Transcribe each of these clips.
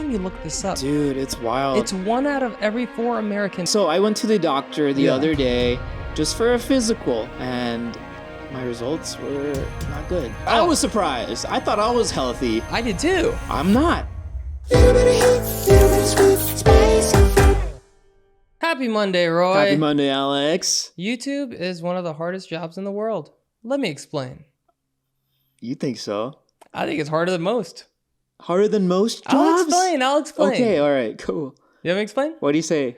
time you look this up. Dude, it's wild. It's 1 out of every 4 Americans. So I went to the doctor the other day just for a physical, and my results were not good. I was surprised. I thought I was healthy. I did too. I'm not. Happy Monday, Roy. Happy Monday, Alex. YouTube is one of the hardest jobs in the world. Let me explain. You think so? I think it's harder than most. Harder than most jobs? I'll explain. Okay, all right, cool. You want me to explain? What do you say?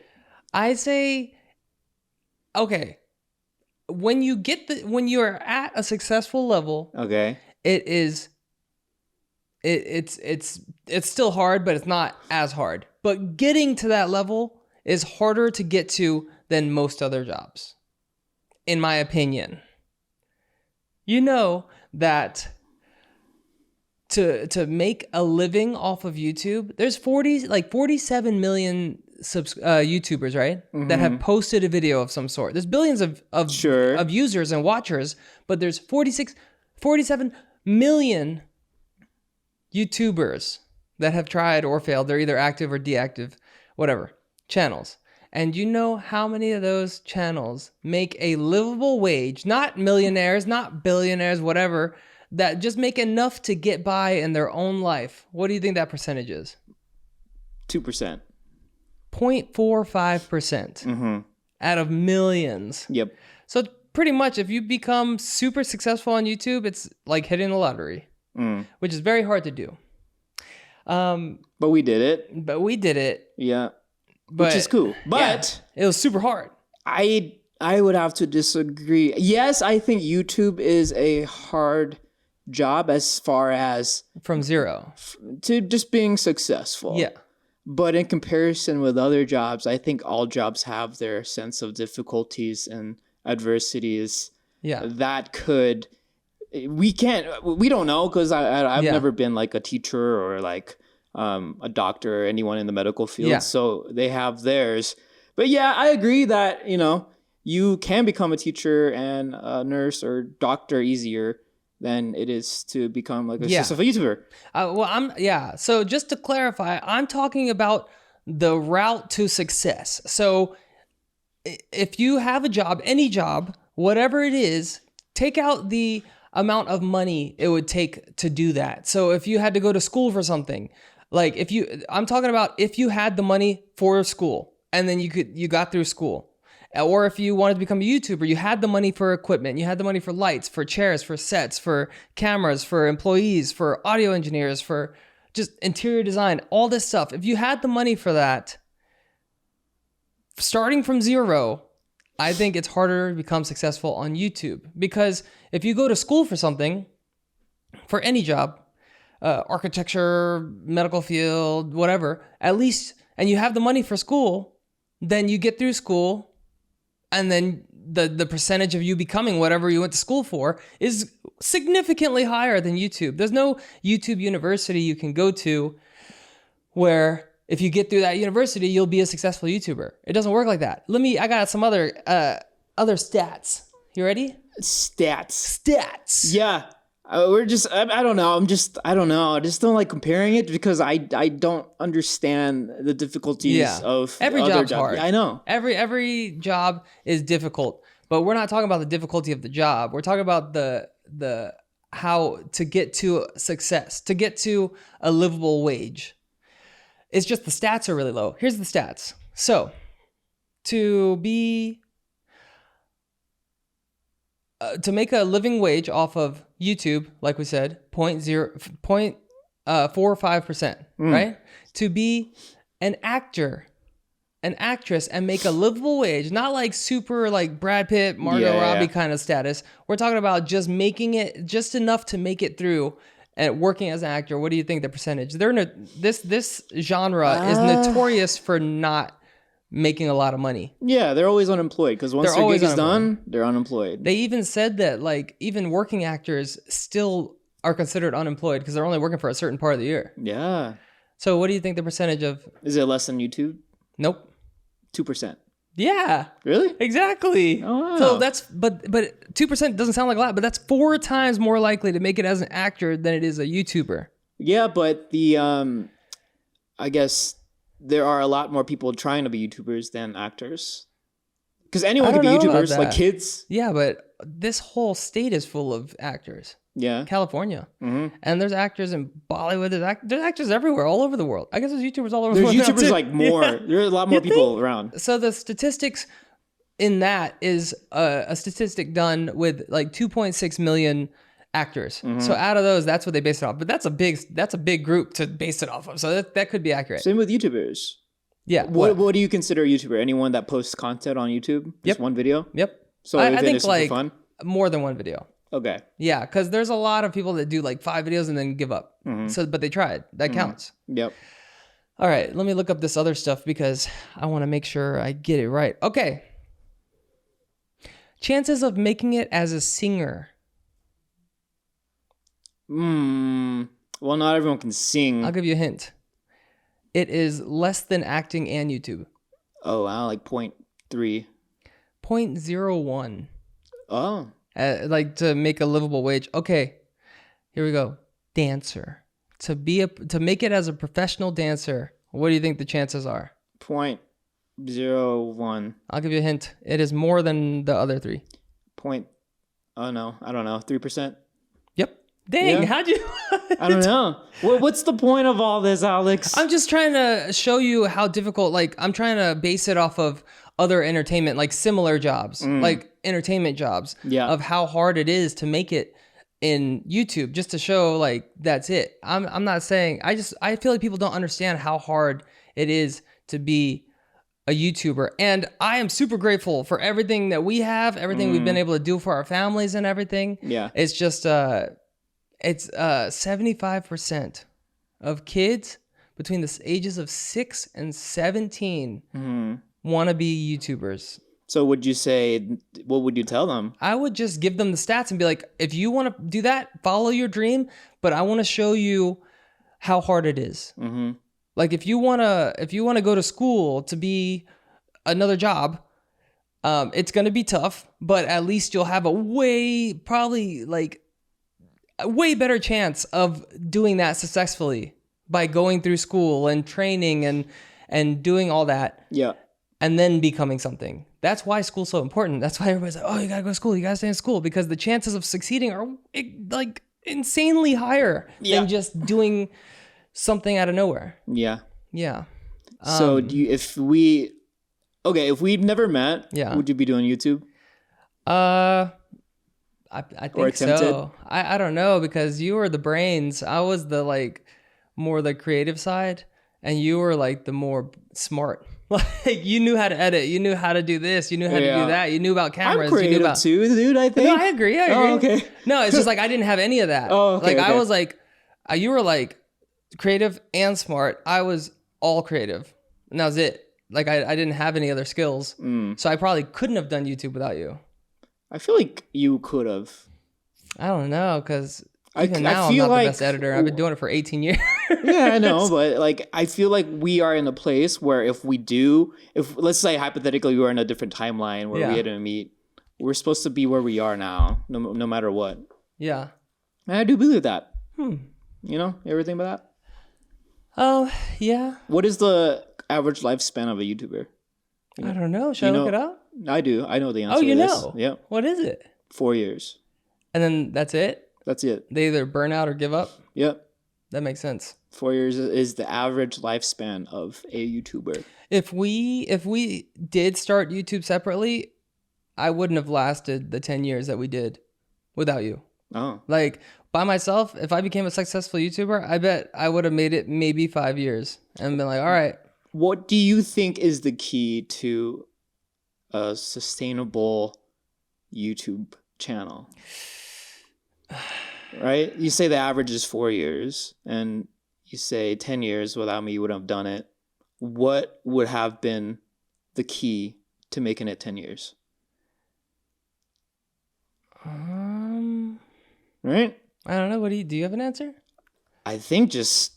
I say, okay, when you're at a successful level, Okay. it's still hard, but it's not as hard. But getting to that level is harder to get to than most other jobs, in my opinion. You know that to make a living off of YouTube, there's 47 million YouTubers, right? Mm-hmm. That have posted a video of some sort. There's billions of users and watchers, but there's 47 million YouTubers that have tried or failed. They're either active or deactive, whatever, channels. And you know how many of those channels make a livable wage, not millionaires, not billionaires, whatever, that just make enough to get by in their own life? What do you think that percentage is? 2%. 0.45% out of millions. Yep. So pretty much if you become super successful on YouTube, it's like hitting the lottery, which is very hard to do. But we did it. Yeah. Which is cool. But it was super hard. I would have to disagree. Yes, I think YouTube is a hard job as far as from zero to just being successful. Yeah. But in comparison with other jobs, I think all jobs have their sense of difficulties and adversities. Yeah. That we don't know, because I've never been like a teacher or like a doctor or anyone in the medical field. Yeah. So they have theirs. But yeah, I agree that, you can become a teacher and a nurse or doctor easier than it is to become like a successful YouTuber. So just to clarify, I'm talking about the route to success. So if you have a job, any job, whatever it is, take out the amount of money it would take to do that. So if you had to go to school for something, like I'm talking about if you had the money for school and then you got through school. Or if you wanted to become a YouTuber, you had the money for equipment, you had the money for lights, for chairs, for sets, for cameras, for employees, for audio engineers, for just interior design, all this stuff. If you had the money for that, starting from zero, I think it's harder to become successful on YouTube. Because if you go to school for something, for any job, architecture, medical field, whatever, at least, and you have the money for school, then you get through school, and then the percentage of you becoming whatever you went to school for is significantly higher than YouTube. There's no YouTube university you can go to where if you get through that university, you'll be a successful YouTuber. It doesn't work like that. I got some other stats. You ready? Stats. Yeah. I don't know. I just don't like comparing it because I don't understand the difficulties of every other job's jobs. hard. Yeah, I know. Every job is difficult, but we're not talking about the difficulty of the job. We're talking about the how to get to success, to get to a livable wage. It's just the stats are really low. Here's the stats. So to make a living wage off of YouTube, like we said, 0.45%, right? To be an actor, an actress, and make a livable wage, not like super like Brad Pitt, Margot Robbie kind of status. We're talking about just making it just enough to make it through and working as an actor. What do you think the percentage? This genre is notorious for not making a lot of money. Yeah, they're always unemployed because once their gig is done, they're unemployed. They even said that like even working actors still are considered unemployed because they're only working for a certain part of the year. Yeah. So what do you think the percentage of? Is it less than YouTube? Nope. 2%. Yeah. Really? Exactly. Oh, wow. So that's but 2% doesn't sound like a lot, but that's 4 times more likely to make it as an actor than it is a YouTuber. Yeah, but the I guess there are a lot more people trying to be YouTubers than actors. Because anyone can be YouTubers, like kids. Yeah, but this whole state is full of actors. Yeah. California. Mm-hmm. And there's actors in Bollywood. There's actors everywhere, all over the world. I guess there's YouTubers all over the world. There's YouTubers like more. Yeah. There are a lot more people around. So the statistics in that is a statistic done with like 2.6 million actors. Mm-hmm. So out of those, that's what they base it off. But that's a big group to base it off of. So that could be accurate. Same with YouTubers. Yeah. What do you consider a YouTuber? Anyone that posts content on YouTube? Just one video? Yep. So I think like for fun? More than one video. Okay. Yeah, because there's a lot of people that do like 5 videos and then give up. Mm-hmm. But they tried. That counts. Yep. All right, let me look up this other stuff because I want to make sure I get it right. Okay. Chances of making it as a singer. Well, not everyone can sing. I'll give you a hint. It is less than acting and YouTube. Oh, wow, like 0.3. 0.01. Oh. Like to make a livable wage. Okay, here we go. Dancer. To make it as a professional dancer, what do you think the chances are? 0.01. I'll give you a hint. It is more than the other three. Oh no, I don't know. 3%. Yep. Dang, how'd you? I don't know. What's the point of all this, Alex? I'm just trying to show you how difficult. Like I'm trying to base it off of other entertainment, like similar jobs, like entertainment jobs, of how hard it is to make it in YouTube, just to show like that's it. I'm not saying I feel like people don't understand how hard it is to be a YouTuber, and I am super grateful for everything that we have, everything we've been able to do for our families and everything. Yeah, it's just it's 75% of kids between the ages of 6 and 17 want to be YouTubers. So what would you tell them? I would just give them the stats and be like, if you want to do that, follow your dream, but I want to show you how hard it is. Mm-hmm. Like if you want to go to school to be another job, it's going to be tough, but at least you'll have a way better chance of doing that successfully by going through school and training and doing all that. Yeah. And then becoming something. That's why school's so important. That's why everybody's like, oh, you gotta go to school. You gotta stay in school, because the chances of succeeding are like insanely higher than just doing something out of nowhere. Yeah. Yeah. So if we'd never met, would you be doing YouTube? I think so. I don't know, because you were the brains. I was the more the creative side, and you were like the more smart. Like you knew how to edit, you knew how to do this, you knew how to do that, you knew about cameras. I'm creative too, dude. I think. No, I agree. Oh, okay. No, it's just like I didn't have any of that. Oh, okay. I was like, you were like creative and smart. I was all creative, and that was it. Like I didn't have any other skills, so I probably couldn't have done YouTube without you. I feel like you could have. I don't know, because I feel I'm not the best editor. I've been doing it for 18 years. Yeah, I know, but I feel like we are in a place where if let's say hypothetically we were in a different timeline where we didn't meet, we're supposed to be where we are now, no matter what. Yeah. And I do believe that. You know, everything about that? Oh, yeah. What is the average lifespan of a YouTuber? I don't know. Should I look it up? I do. I know the answer. Oh, you to this. know? Yeah. What is it? 4 years. And then that's it? That's it. They either burn out or give up? Yep. That makes sense. 4 years is the average lifespan of a YouTuber. If we did start YouTube separately, I wouldn't have lasted the 10 years that we did without you. Oh. Like by myself, if I became a successful YouTuber, I bet I would have made it maybe 5 years and been like, all right. What do you think is the key to a sustainable YouTube channel? Right? You say the average is 4 years, and you say 10 years without me, you wouldn't have done it. What would have been the key to making it 10 years? Right? I don't know. Do you have an answer? I think just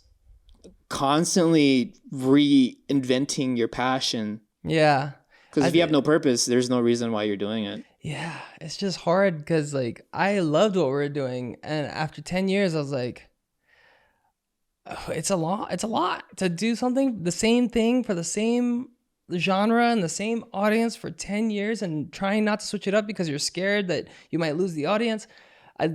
constantly reinventing your passion. Yeah. Because if you have no purpose, there's no reason why you're doing it. Yeah, it's just hard because, I loved what we were doing. And after 10 years, I was like, It's a lot. It's a lot to do something, the same thing for the same genre and the same audience for 10 years and trying not to switch it up because you're scared that you might lose the audience.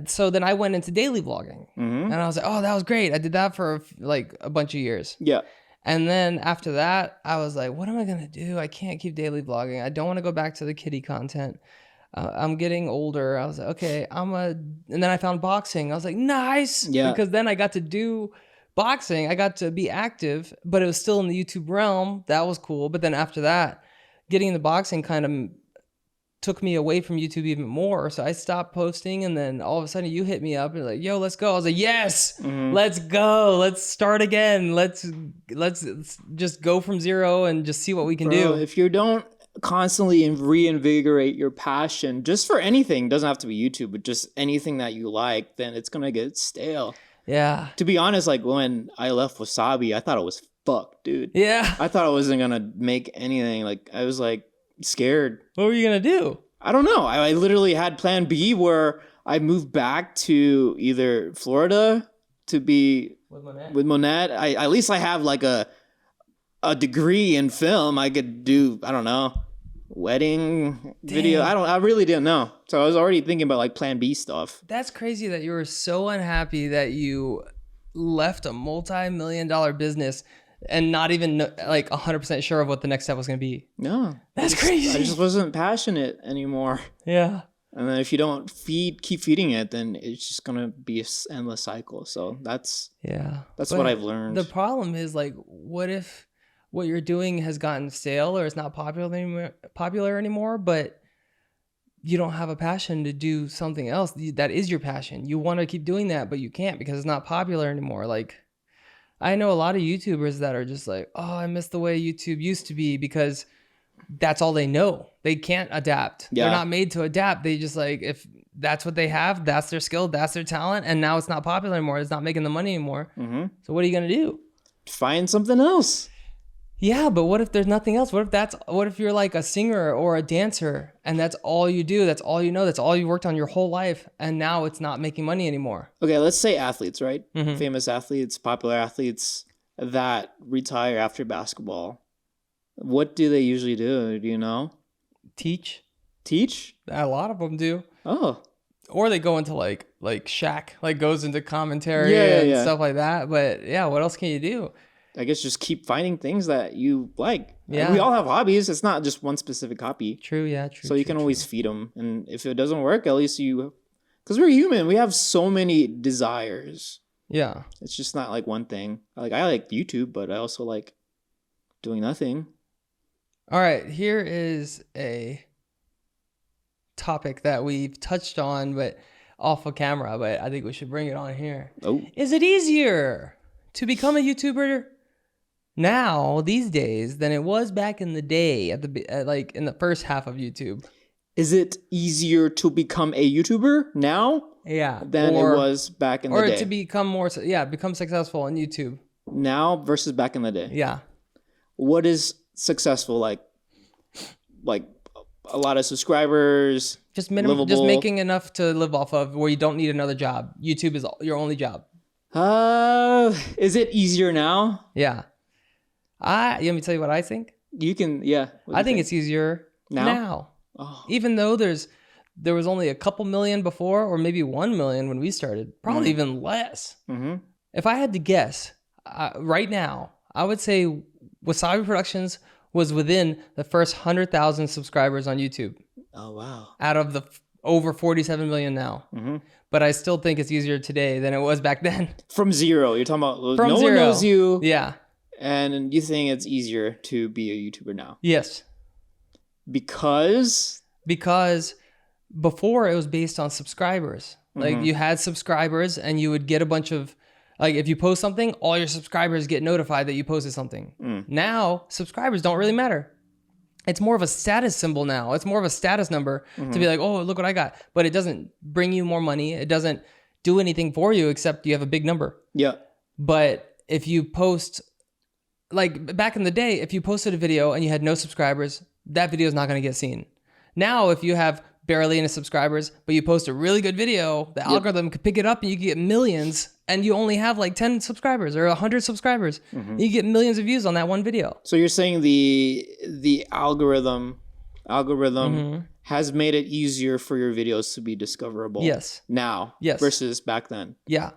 So then I went into daily vlogging and I was like, oh, that was great. I did that for like a bunch of years. Yeah. And then after that, I was like, what am I going to do? I can't keep daily vlogging. I don't want to go back to the kiddie content. I'm getting older. I was like, okay, and then I found boxing. I was like, nice. Yeah. Because then I got to do boxing. I got to be active, but it was still in the YouTube realm. That was cool. But then after that, getting into boxing kind of took me away from YouTube even more. So I stopped posting, and then all of a sudden you hit me up and like, yo, let's go. I was like, yes, let's go. Let's start again. Let's just go from zero and just see what we can do. If you don't constantly reinvigorate your passion just for anything, doesn't have to be YouTube, but just anything that you like, then it's gonna get stale. Yeah. To be honest, like when I left Wassabi, I thought it was fucked, dude. Yeah. I thought I wasn't gonna make anything. Like I was like scared. What were you gonna do? I don't know. I literally had plan B where I moved back to either Florida to be with Monette. At least I have like a degree in film. I could do, I don't know, wedding video. I really didn't know. So I was already thinking about like plan B stuff. That's crazy that you were so unhappy that you left a multi-million-dollar business and not even like 100% sure of what the next step was going to be. No. That's crazy. I just wasn't passionate anymore. Yeah. And then if you don't keep feeding it, then it's just going to be an endless cycle. So that's what I've learned. The problem is like, what if what you're doing has gotten stale or it's not popular anymore, but you don't have a passion to do something else that is your passion. You want to keep doing that, but you can't because it's not popular anymore. Like, I know a lot of YouTubers that are just like, oh, I miss the way YouTube used to be because that's all they know. They can't adapt. Yeah. They're not made to adapt. They just like, if that's what they have, that's their skill, that's their talent. And now it's not popular anymore. It's not making the money anymore. So what are you going to do? Find something else. Yeah, but what if there's nothing else? What if you're like a singer or a dancer and that's all you do? That's all you know. That's all you worked on your whole life. And now it's not making money anymore. Okay, let's say athletes, right? Famous athletes, popular athletes that retire after basketball. What do they usually do? Do you know? Teach. Teach? A lot of them do. Oh. Or they go into like Shaq, like goes into commentary and stuff like that. But yeah, what else can you do? I guess just keep finding things that you like. Yeah. And we all have hobbies. It's not just one specific hobby. True, yeah, true. So you can always feed them. And if it doesn't work, at least because we're human, we have so many desires. Yeah. It's just not like one thing. Like I like YouTube, but I also like doing nothing. All right, here is a topic that we've touched on, but off of camera, but I think we should bring it on here. Oh. Is it easier to become a YouTuber now these days than it was back in the day like in the first half of YouTube? Is it easier to become a YouTuber now? Yeah. Than it was back in the day? Or to become successful on YouTube. Now versus back in the day. Yeah. What is successful? Like a lot of subscribers? Just minimum, just making enough to live off of where you don't need another job. YouTube is your only job. Is it easier now? Yeah. You want me to tell you what I think? You can, yeah. I think it's easier now. Oh. Even though there was only a couple million before, or maybe 1 million when we started, probably even less. If I had to guess, right now, I would say Wassabi Productions was within the first 100,000 subscribers on YouTube. Oh, wow. Out of the over 47 million now. But I still think it's easier today than it was back then. From zero. You're talking about no one knows you. Yeah. And you think it's easier to be a YouTuber now? Yes. Because before it was based on subscribers. Like you had subscribers and you would get a bunch of, like if you post something, all your subscribers get notified that you posted something. Now, subscribers don't really matter. It's more of a status symbol now. It's more of a status number to be like, oh, look what I got. But it doesn't bring you more money. It doesn't do anything for you except you have a big number. Yeah. But if you post, like back in the day, if you posted a video and you had no subscribers, that video is not going to get seen. Now, if you have barely any subscribers, but you post a really good video, the algorithm could pick it up and you can get millions and you only have like 10 subscribers or 100 subscribers. You get millions of views on that one video. So you're saying the algorithm has made it easier for your videos to be discoverable. Yes. Now. Yes. Versus back then. Yeah.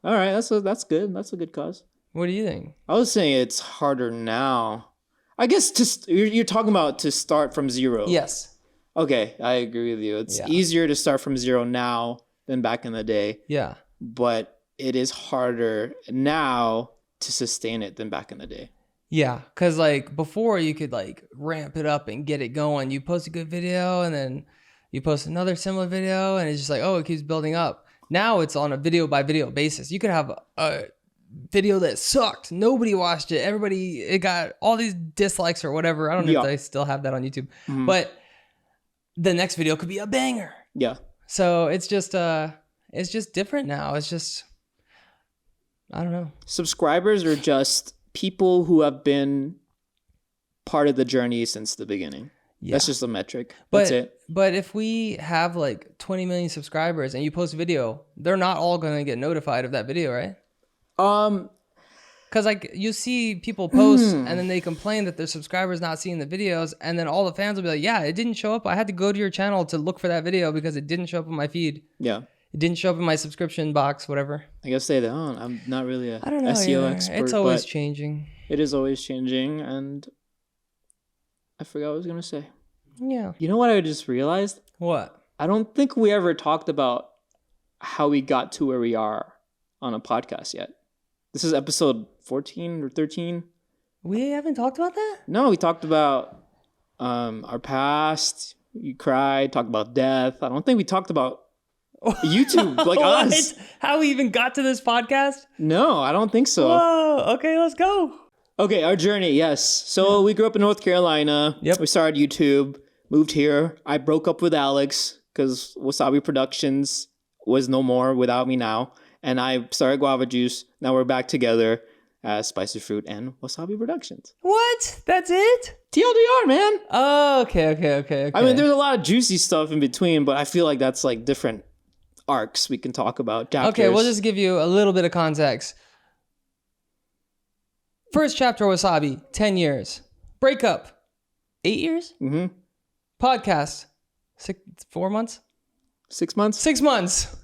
All right, that's good. That's a good cause. What do you think? I was saying it's harder now. I guess you're talking about to start from zero. Yes. Okay, I agree with you. It's easier to start from zero now than back in the day. Yeah. But it is harder now to sustain it than back in the day. Yeah, because like before you could like ramp it up and get it going. You post a good video and then you post another similar video and it's just like, oh, it keeps building up. Now it's on a video by video basis. You could have a video that sucked. Nobody watched it. It got all these dislikes or whatever. I don't know if they still have that on YouTube. But the next video could be a banger. Yeah. So it's just different now. It's just, I don't know. Subscribers are just people who have been part of the journey since the beginning. Yeah. That's just a metric. That's it. But if we have like 20 million subscribers and you post a video, they're not all going to get notified of that video, right? Because like you see people post and then they complain that their subscribers not seeing the videos, and then all the fans will be like, yeah, it didn't show up. I had to go to your channel to look for that video because it didn't show up in my feed. Yeah. It didn't show up in my subscription box, whatever. I guess say that. Oh, I'm not really a SEO expert. It's always changing. It is always changing, and I forgot what I was going to say. Yeah. You know what I just realized? What? I don't think we ever talked about how we got to where we are on a podcast yet. This is episode 14 or 13. We haven't talked about that? No, we talked about our past. You cried, talked about death. I don't think we talked about YouTube, like us. How we even got to this podcast? No, I don't think so. Whoa, okay, let's go. Okay, our journey, yes. So we grew up in North Carolina. Yep. We started YouTube, moved here. I broke up with Alex because Wassabi Productions was no more without me now. And I started Guava Juice. Now we're back together as Spicy Fruit and Wassabi Productions. What? That's it? TLDR, man. Oh, okay. I mean, there's a lot of juicy stuff in between, but I feel like that's like different arcs we can talk about. Chapters. Okay, we'll just give you a little bit of context. First chapter Wassabi, 10 years. Breakup, 8 years? Mm-hmm. Podcast, 4 months? 6 months? 6 months.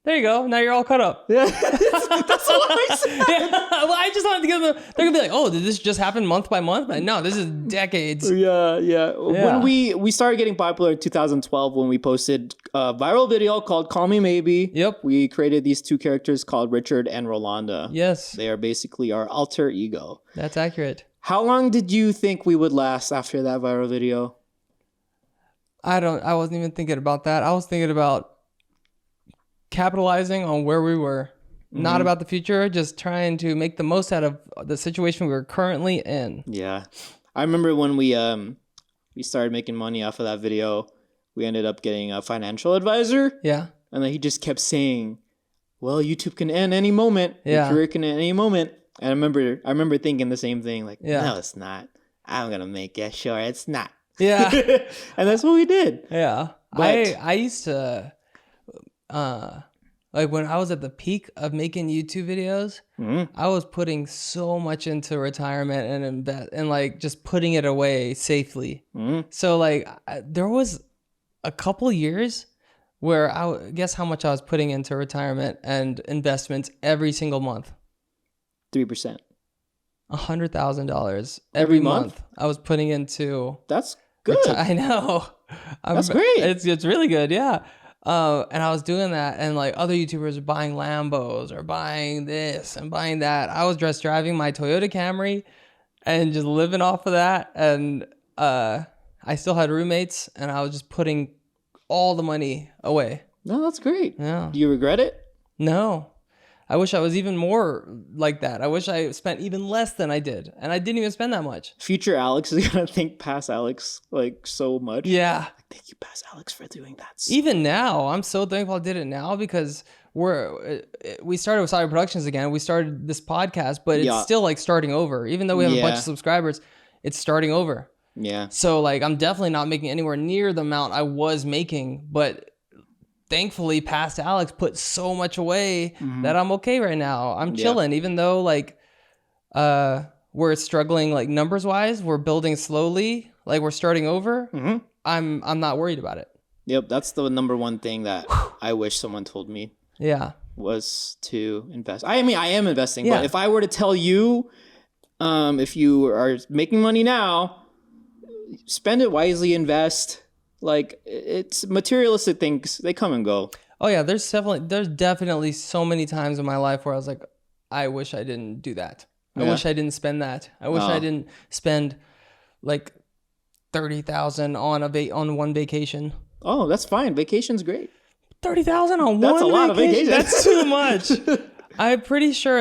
There you go. Now you're all caught up. Yeah. That's what I said. Yeah. Well, I just wanted to give them, they're going to be like, oh, did this just happen month by month? But no, this is decades. Yeah. When we started getting popular in 2012 when we posted a viral video called Call Me Maybe. Yep. We created these two characters called Richard and Rolanda. Yes. They are basically our alter ego. That's accurate. How long did you think we would last after that viral video? I wasn't even thinking about that. I was thinking about capitalizing on where we were, not about the future, just trying to make the most out of the situation we were currently in. Yeah. I remember when we started making money off of that video, we ended up getting a financial advisor. Yeah. And then he just kept saying, well, YouTube can end any moment. Yeah. Your career can end any moment. And I remember thinking the same thing, like, no, it's not. I'm going to make it. Sure, it's not. Yeah. And that's what we did. Yeah. But I used to... like when I was at the peak of making YouTube videos, I was putting so much into retirement and like just putting it away safely. So like there was a couple years where guess how much I was putting into retirement and investments every single month. 3%. $100,000 every month I was putting into. That's good. I know. That's great. It's really good. Yeah. And I was doing that, and like other YouTubers were buying Lambos or buying this and buying that. I was just driving my Toyota Camry and just living off of that. And I still had roommates, and I was just putting all the money away. No, that's great. Yeah. Do you regret it? No. I wish I was even more like that. I wish I spent even less than I did. And I didn't even spend that much. Future Alex is going to think past Alex like so much. Yeah. Like, thank you, past Alex, for doing that. Even now, I'm so thankful I did it now because we started with Wassabi Productions again. We started this podcast, but it's still like starting over. Even though we have a bunch of subscribers, it's starting over. Yeah. So like I'm definitely not making anywhere near the amount I was making, but thankfully past Alex put so much away that I'm okay right now. I'm chilling, even though like we're struggling like numbers wise. We're building slowly, like we're starting over. I'm not worried about it. Yep, that's the number one thing that I wish someone told me. Yeah, was to invest. I mean, I am investing, but if I were to tell you, if you are making money now, spend it wisely, invest. Like, it's materialistic things, they come and go. Oh yeah, there's definitely so many times in my life where I was like, I wish I didn't do that. I wish I didn't spend that. I wish I didn't spend like 30,000 on one vacation. Oh, that's fine. Vacation's great. 30,000 on one vacation? That's a lot of vacation. That's too much. I'm pretty sure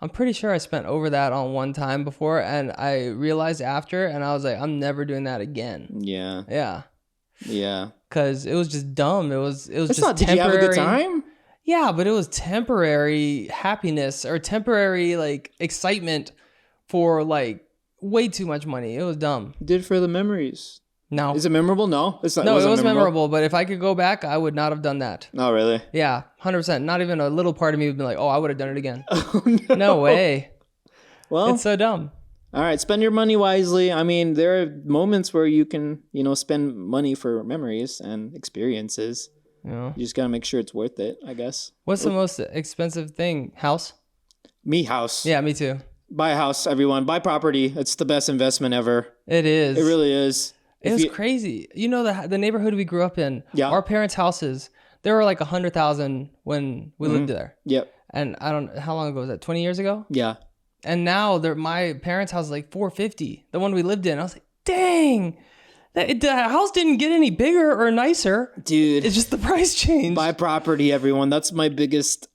I'm pretty sure I spent over that on one time before, and I realized after, and I was like, I'm never doing that again. Yeah. Yeah. Yeah. Because it was just dumb. It was just temporary. Did you have a good time? Yeah, but it was temporary happiness or temporary like excitement for like way too much money. It was dumb. You did it for the memories. No. Is it memorable? No. It's not. No, it was memorable, but if I could go back, I would not have done that. Oh, really? Yeah, 100%. Not even a little part of me would be like, oh, I would have done it again. Oh, no. No way. Well, it's so dumb. All right, spend your money wisely. I mean, there are moments where you can, spend money for memories and experiences. Yeah. You just got to make sure it's worth it, I guess. What's the most expensive thing? House? Me, house. Yeah, me too. Buy a house, everyone. Buy property. It's the best investment ever. It is. It really is. It was crazy. You know, the neighborhood we grew up in, our parents' houses, there were like 100,000 when we lived there. Yep. And I don't how long ago was that? 20 years ago? Yeah. And now my parents' house is like 450. The one we lived in. I was like, dang. The house didn't get any bigger or nicer. Dude. It's just the price changed. Buy property, everyone. That's my biggest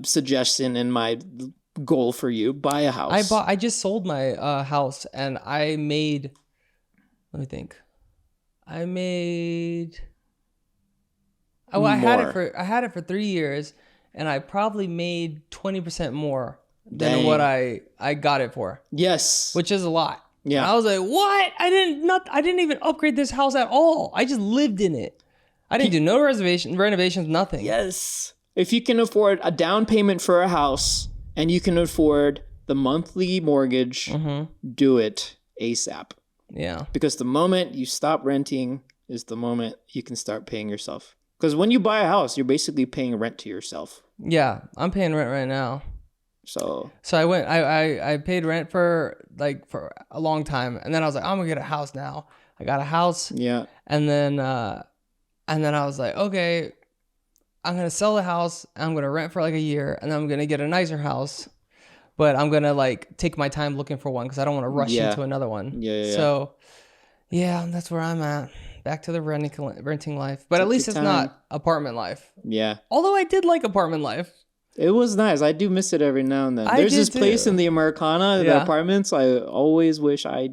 suggestion and my goal for you. Buy a house. I just sold my house and I made, let me think. I had it for 3 years and I probably made 20% more than what I got it for. Yes. Which is a lot. Yeah. And I was like, what? I didn't even upgrade this house at all. I just lived in it. I didn't do no renovations, nothing. Yes. If you can afford a down payment for a house and you can afford the monthly mortgage, do it ASAP. Yeah. Because the moment you stop renting is the moment you can start paying yourself. Because when you buy a house, you're basically paying rent to yourself. Yeah, I'm paying rent right now. So I paid rent for a long time, and then I was like, I'm gonna get a house now. I got a house. Yeah. And then I was like, okay, I'm gonna sell the house. I'm gonna rent for like a year, and then I'm gonna get a nicer house. But I'm gonna take my time looking for one because I don't want to rush into another one. Yeah. So yeah, that's where I'm at. Back to the renting life, but at least it's not apartment life. Yeah. Although I did like apartment life. It was nice. I do miss it every now and then. There's this place in the Americana, the apartments. I always wish I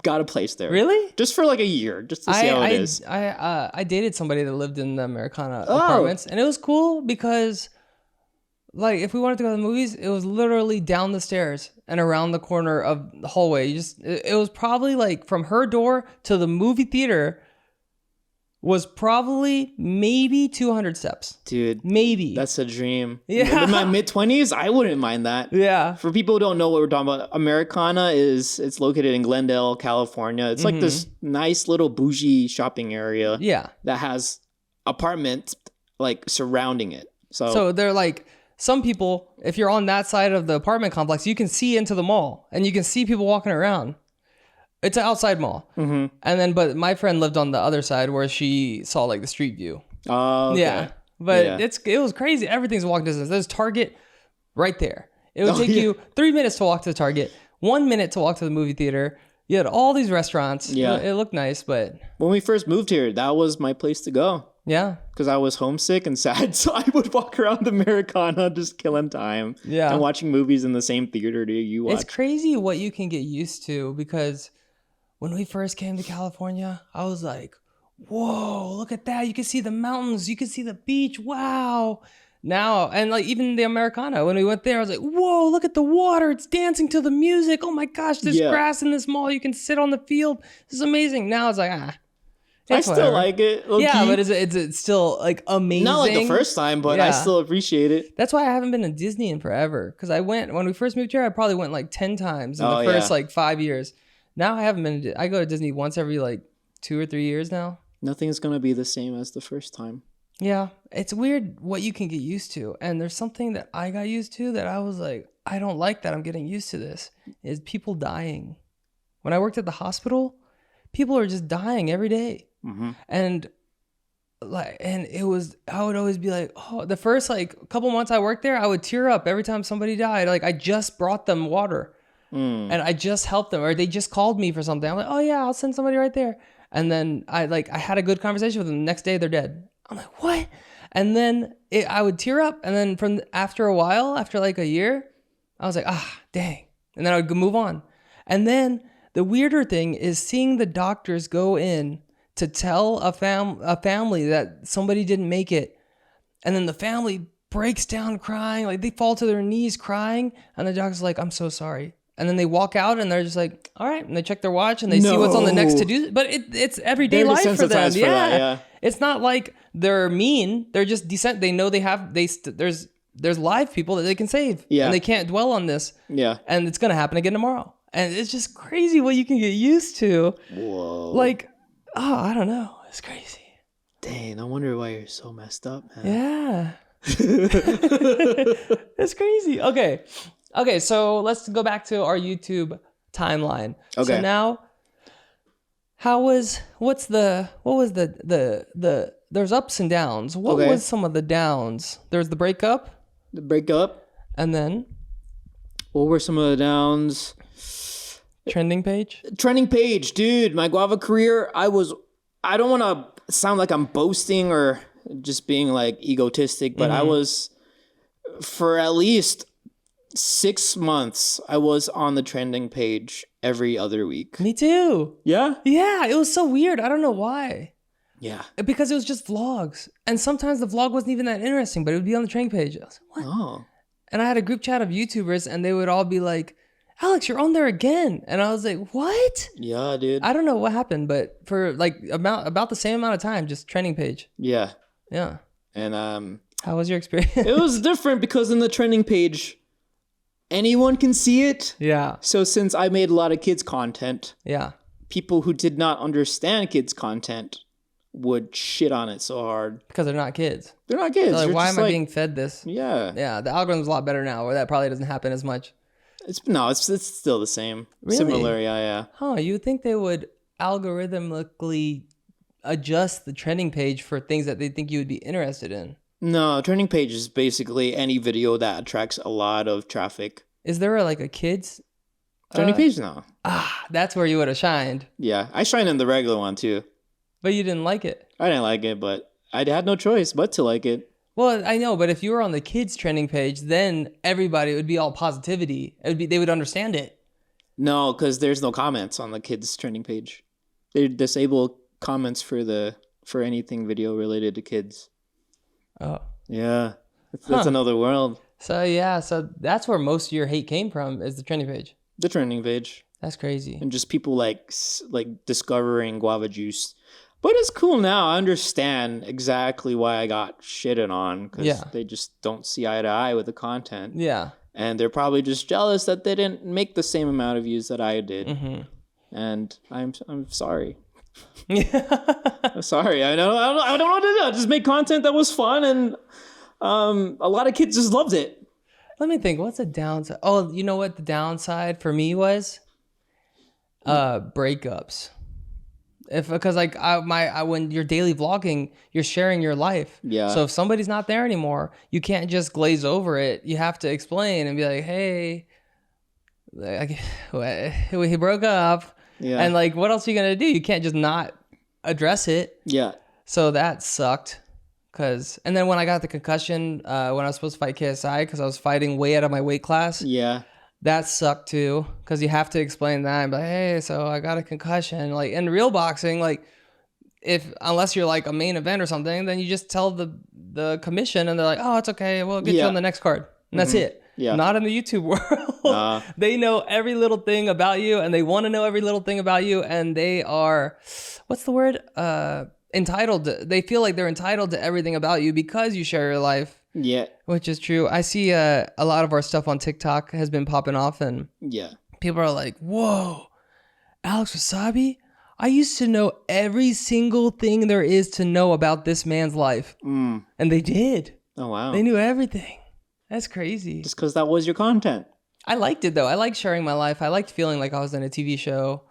got a place there. Really? Just for like a year, just to see how it is. I dated somebody that lived in the Americana apartments, and it was cool because, like, if we wanted to go to the movies, it was literally down the stairs and around the corner of the hallway. It was probably like from her door to the movie theater was probably maybe 200 steps. Dude. Maybe. That's a dream. Yeah. In my mid-20s, I wouldn't mind that. Yeah. For people who don't know what we're talking about, Americana it's located in Glendale, California. It's like this nice little bougie shopping area. Yeah. That has apartments like surrounding it. So they're like, some people, if you're on that side of the apartment complex, you can see into the mall and you can see people walking around. It's an outside mall. And then, but my friend lived on the other side where she saw like the street view. Oh, okay. Yeah. But it was crazy. Everything's walking distance. There's Target right there. It would take you 3 minutes to walk to the Target, 1 minute to walk to the movie theater. You had all these restaurants. Yeah. It looked nice, but when we first moved here, that was my place to go. Yeah. Because I was homesick and sad. So I would walk around the Americana just killing time. Yeah. And watching movies in the same theater you watch. It's crazy what you can get used to because when we first came to California, I was like, whoa, look at that. You can see the mountains. You can see the beach. Wow. Now, and like even the Americana, when we went there, I was like, whoa, look at the water. It's dancing to the music. Oh my gosh, there's grass in this mall. You can sit on the field. This is amazing. Now it's like, I still like it. Yeah, but it's still like amazing. Not like the first time, but I still appreciate it. That's why I haven't been to Disney in forever. Because when we first moved here, I probably went like 10 times in the first like 5 years. Now I haven't been. I go to Disney once every like 2 or 3 years now. Nothing's gonna be the same as the first time. Yeah, it's weird what you can get used to. And there's something that I got used to that I was like, I don't like that I'm getting used to this. Is people dying. When I worked at the hospital, people are just dying every day. And it was, I would always be like, oh, the first like couple months I worked there, I would tear up every time somebody died. Like I just brought them water and I just helped them, or they just called me for something. I'm like, oh yeah, I'll send somebody right there. And then I had a good conversation with them. The next day they're dead. I'm like, what? And then I would tear up. And then after a while, after like a year, I was like, dang. And then I would move on. And then the weirder thing is seeing the doctors go in to tell a family that somebody didn't make it. And then the family breaks down crying. Like they fall to their knees crying. And the doctor's like, I'm so sorry. And then they walk out and they're just like, all right. And they check their watch and they see what's on the next to-do. But it's everyday life for them. Yeah. It's not like they're mean. They're just decent. They know there's live people that they can save. Yeah. And they can't dwell on this. Yeah. And it's going to happen again tomorrow. And it's just crazy what you can get used to. Whoa. Like, I don't know. It's crazy. Dang, I wonder why you're so messed up, man. Yeah. It's crazy. Okay, so let's go back to our YouTube timeline. Okay. So now, what was the there's ups and downs. What was some of the downs? There's the breakup. And then? What were some of the downs? Trending page, dude. My guava career. I don't want to sound like I'm boasting or just being like egotistic, but I was, for at least 6 months, I was on the trending page every other week. Me too. Yeah? Yeah, it was so weird. I don't know why. Yeah. Because it was just vlogs. And sometimes the vlog wasn't even that interesting, but it would be on the trending page. I was like, what? Oh. And I had a group chat of YouTubers and they would all be like, Alex, you're on there again. And I was like, what? Yeah, dude. I don't know what happened, but for like about the same amount of time, just trending page. Yeah. Yeah. And how was your experience? It was different because in the trending page, anyone can see it. Yeah. So since I made a lot of kids content, yeah, people who did not understand kids content would shit on it so hard. Because they're not kids. They're not kids. They're like, why am I being fed this? Yeah. Yeah, the algorithm's a lot better now, where that probably doesn't happen as much. It's still the same. Really? Similar, yeah. Huh, you would think they would algorithmically adjust the trending page for things that they think you would be interested in. No, trending page is basically any video that attracts a lot of traffic. Is there a kids trending page? No. That's where you would have shined. Yeah, I shined in the regular one too. But you didn't like it. I didn't like it, but I had no choice but to like it. Well, I know, but if you were on the kids trending page, then everybody would be all positivity. They would understand it. No, because there's no comments on the kids trending page. They disable comments for anything video related to kids. Oh. Yeah. That's another world. So that's where most of your hate came from, is the trending page. The trending page. That's crazy. And just people like discovering guava juice. But it's cool now. I understand exactly why I got shitted on, because they just don't see eye to eye with the content. Yeah. And they're probably just jealous that they didn't make the same amount of views that I did. Mm-hmm. And I'm sorry. I'm sorry. I don't know what to do. I just made content that was fun, and a lot of kids just loved it. Let me think. What's the downside? Oh, you know what the downside for me was? Breakups. Because when you're daily vlogging, you're sharing your life. Yeah. So if somebody's not there anymore, you can't just glaze over it. You have to explain and be like, hey, he broke up. Yeah. And what else are you gonna do? You can't just not address it. Yeah. So that sucked. And then when I got the concussion, when I was supposed to fight KSI, because I was fighting way out of my weight class. Yeah. That sucked too, because you have to explain that. But hey, so I got a concussion. In real boxing, unless you're a main event or something, then you just tell the commission, and they're like, oh, it's okay, we'll get you on the next card, and that's it. Yeah. Not in the YouTube world. They know every little thing about you, and they want to know every little thing about you, and they are, what's the word? Entitled. They feel like they're entitled to everything about you because you share your life. Yeah. Which is true. I see a lot of our stuff on TikTok has been popping off, and people are like, whoa, Alex Wassabi? I used to know every single thing there is to know about this man's life. And they did. Oh, wow. They knew everything. That's crazy. Just because that was your content. I liked it, though. I liked sharing my life. I liked feeling like I was in a TV show.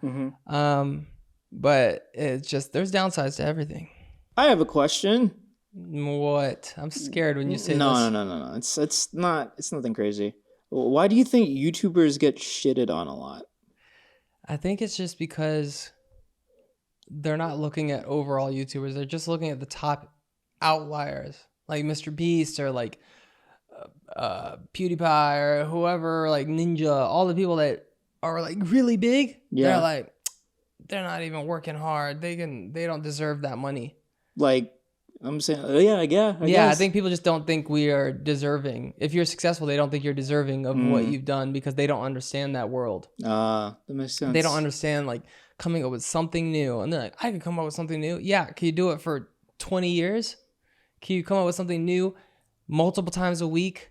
But it's just, there's downsides to everything. I have a question. What? I'm scared when you say no, this. No. It's nothing crazy. Why do you think YouTubers get shitted on a lot? I think it's just because they're not looking at overall YouTubers. They're just looking at the top outliers, like Mr. Beast or like PewDiePie or whoever, like Ninja. All the people that are like really big, they're like, they're not even working hard. They don't deserve that money. Like, I'm saying, I guess. I think people just don't think we are deserving. If you're successful, they don't think you're deserving of what you've done because they don't understand that world. That makes sense. They don't understand like coming up with something new. And they're like, I can come up with something new. Yeah. Can you do it for 20 years? Can you come up with something new multiple times a week?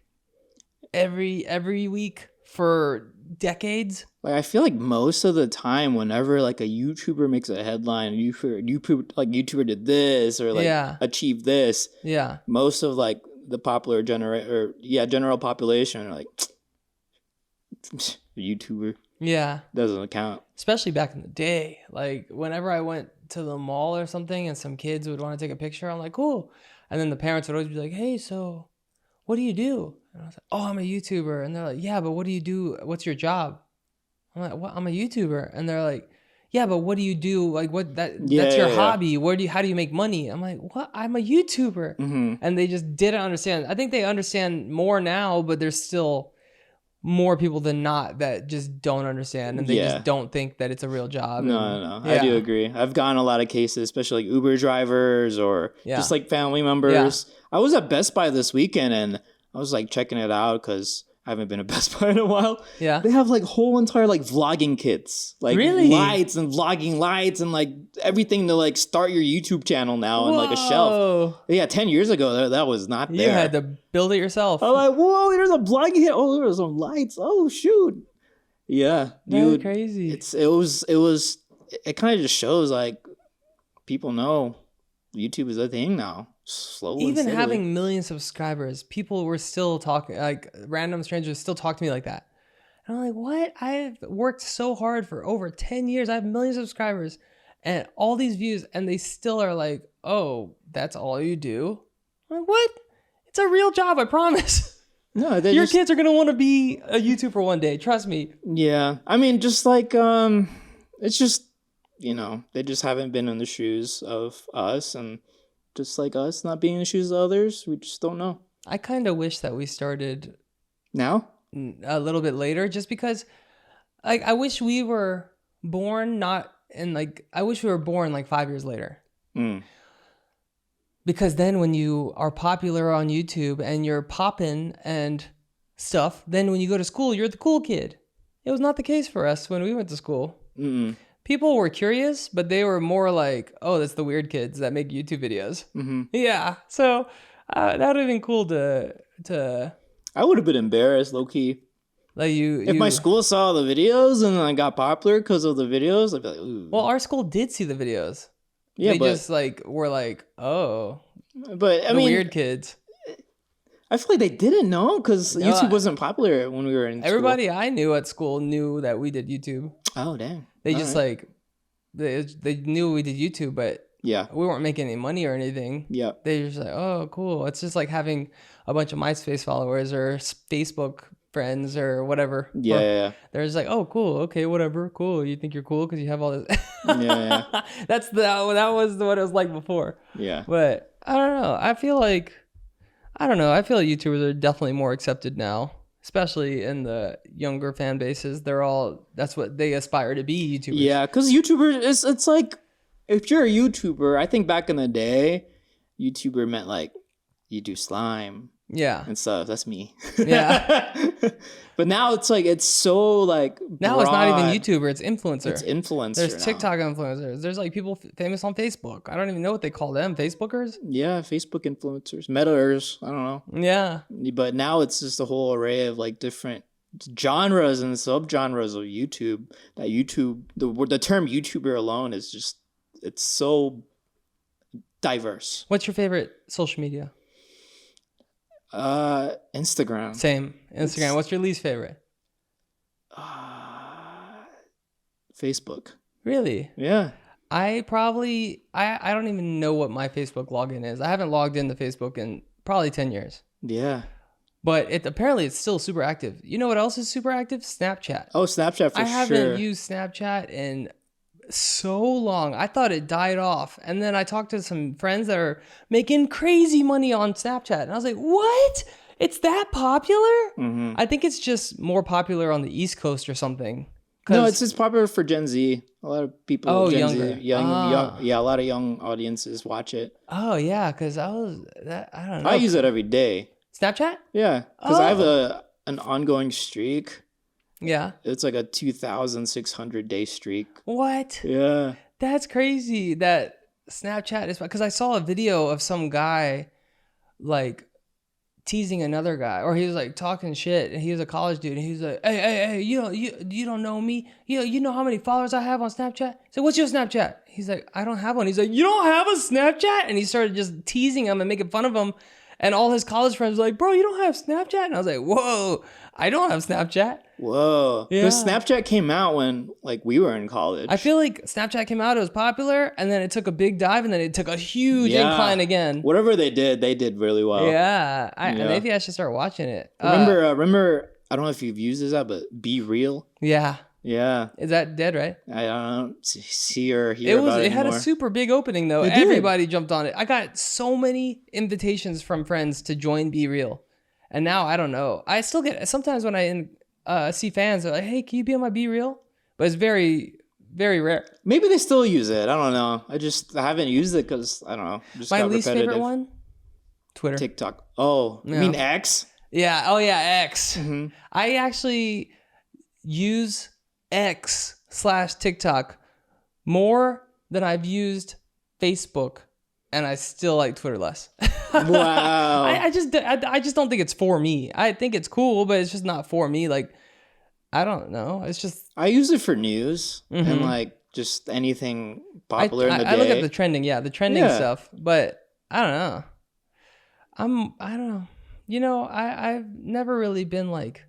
Every week for decades? Like, I feel like most of the time, whenever like a YouTuber makes a headline, YouTuber did this or like achieved this. Yeah. Most of like the popular general population are like, YouTuber. Yeah. Doesn't count. Especially back in the day. Like whenever I went to the mall or something and some kids would want to take a picture, I'm like, cool. And then the parents would always be like, hey, so what do you do? And I was like, oh, I'm a YouTuber. And they're like, yeah, but what do you do? What's your job? I'm like, well, I'm a YouTuber. And they're like, yeah, but what do you do? Like that's your hobby. How do you make money? I'm like, what? I'm a YouTuber. And they just didn't understand. I think they understand more now, but there's still more people than not that just don't understand. And they just don't think that it's a real job. No. I do agree. I've gotten a lot of cases, especially like Uber drivers or just like family members. Yeah. I was at Best Buy this weekend and I was like checking it out because I haven't been at Best Buy in a while. Yeah. They have like whole entire like vlogging kits, like lights and vlogging lights and like everything to like start your YouTube channel now and like a shelf. Yeah, 10 years ago, that was not there. You had to build it yourself. I'm like, whoa, there's a vlogging kit. Oh, there's some lights. Oh, shoot. Yeah. That's crazy. It kind of just shows like people know YouTube is a thing now. Slowly, even having millions of subscribers, people were still talking, like random strangers still talk to me like that. And I'm like, what? I've worked so hard for over 10 years. I have millions of subscribers and all these views, and they still are like, oh, that's all you do? I'm like, what? It's a real job, I promise. No, your kids are going to want to be a YouTuber one day. Trust me. Yeah. I mean, just like, it's just, they just haven't been in the shoes of us, and just like us not being in the shoes of others, we just don't know. I kind of wish that we started now a little bit later, just because like I wish we were born like 5 years later. Because then when you are popular on YouTube and you're popping and stuff, then when you go to school, you're the cool kid. It was not the case for us when we went to school. People were curious, but they were more like, oh, that's the weird kids that make YouTube videos. Yeah. So that would have been cool to. I would have been embarrassed, low key. Like if my school saw the videos and I got popular because of the videos, I'd be like, ooh. Well, our school did see the videos. Yeah, they just like were like, oh. But I mean, weird kids. I feel like they didn't know because YouTube wasn't popular when we were in everybody school. I knew at school knew that we did YouTube. Oh, dang. They just like, they knew we did YouTube, but we weren't making any money or anything. Yeah. They were just like, oh, cool. It's just like having a bunch of MySpace followers or Facebook friends or whatever. Yeah. They're just like, oh, cool. Okay, whatever. Cool. You think you're cool because you have all this. Yeah. That was what it was like before. Yeah. But I don't know. I feel like YouTubers are definitely more accepted now. Especially in the younger fan bases, that's what they aspire to be, YouTubers. Yeah, because YouTubers, it's like, if you're a YouTuber, I think back in the day, YouTuber meant like, you do slime, Yeah. and stuff. That's me. Yeah. But now it's like, it's so like Now broad. it's not even YouTuber, it's influencer. It's influencer. There's now. TikTok influencers. There's like people famous on Facebook. I don't even know what they call them. Facebookers? Yeah, Facebook influencers, Metaers. I don't know. Yeah. But now it's just a whole array of like different genres and subgenres of YouTube. That YouTube, the term YouTuber alone is just, it's so diverse. What's your favorite social media? Instagram. Same. Instagram. What's your least favorite? Facebook. Really? Yeah. I don't even know what my Facebook login is. I haven't logged into Facebook in probably 10 years. Yeah. But apparently it's still super active. You know what else is super active? Snapchat. Oh, Snapchat for sure. I haven't used Snapchat in so long. I thought it died off. And then I talked to some friends that are making crazy money on Snapchat. And I was like, what? It's that popular? Mm-hmm. I think it's just more popular on the East Coast or something. No, it's just popular for Gen Z. A lot of people. Oh, Gen younger. Z, young. Yeah, a lot of young audiences watch it. Oh, yeah, because I don't know. I use it every day. Snapchat? Yeah, because I have an ongoing streak. Yeah. It's like a 2,600 day streak. What? Yeah. That's crazy that Snapchat is, because I saw a video of some guy like teasing another guy, or he was like talking shit, and he was a college dude, and he was like, hey, you don't know me, you know how many followers I have on Snapchat? So what's your Snapchat? He's like, I don't have one. He's like, you don't have a Snapchat? And he started just teasing him and making fun of him, and all his college friends were like, bro, you don't have Snapchat? And I was like, whoa, I don't have Snapchat. Whoa. Yeah. Because Snapchat came out when like we were in college. I feel like Snapchat came out, it was popular, and then it took a big dive, and then it took a huge incline again. Whatever they did really well. Yeah. Maybe I should start watching it. Remember, I don't know if you've used this app, but Be Real. Yeah. Yeah. Is that dead, right? I don't see or hear about it It had anymore. a super big opening, though. It did. Everybody jumped on it. I got so many invitations from friends to join Be Real. And now, I don't know. I still get, sometimes when I see fans, they're like, hey, can you be on my Be Real? But it's very, very rare. Maybe they still use it. I don't know. I haven't used it because, I don't know. Just My got least repetitive. favorite one? Twitter. TikTok. Oh, No. you mean X? Yeah. Oh, yeah, X. Mm-hmm. I actually use X/TikTok more than I've used Facebook, and I still like Twitter less. Wow. I just don't think it's for me. I think it's cool, but it's just not for me. Like, I don't know. It's just, I use it for news and like just anything popular in the day. I look at the trending, stuff, but I don't know. I don't know. You know, I've never really been like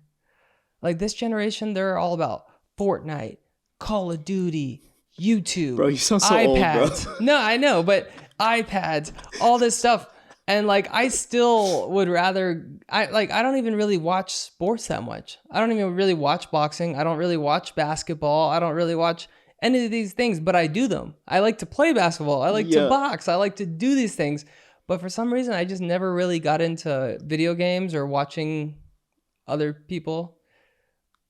this generation. They're all about Fortnite, Call of Duty, YouTube, Bro, you sound so iPads. old, bro. No, I know, but iPads, all this stuff. And like, I still would rather, I don't even really watch sports that much. I don't even really watch boxing. I don't really watch basketball. I don't really watch any of these things, but I do them. I like to play basketball. I like to box. I like to do these things. But for some reason, I just never really got into video games or watching other people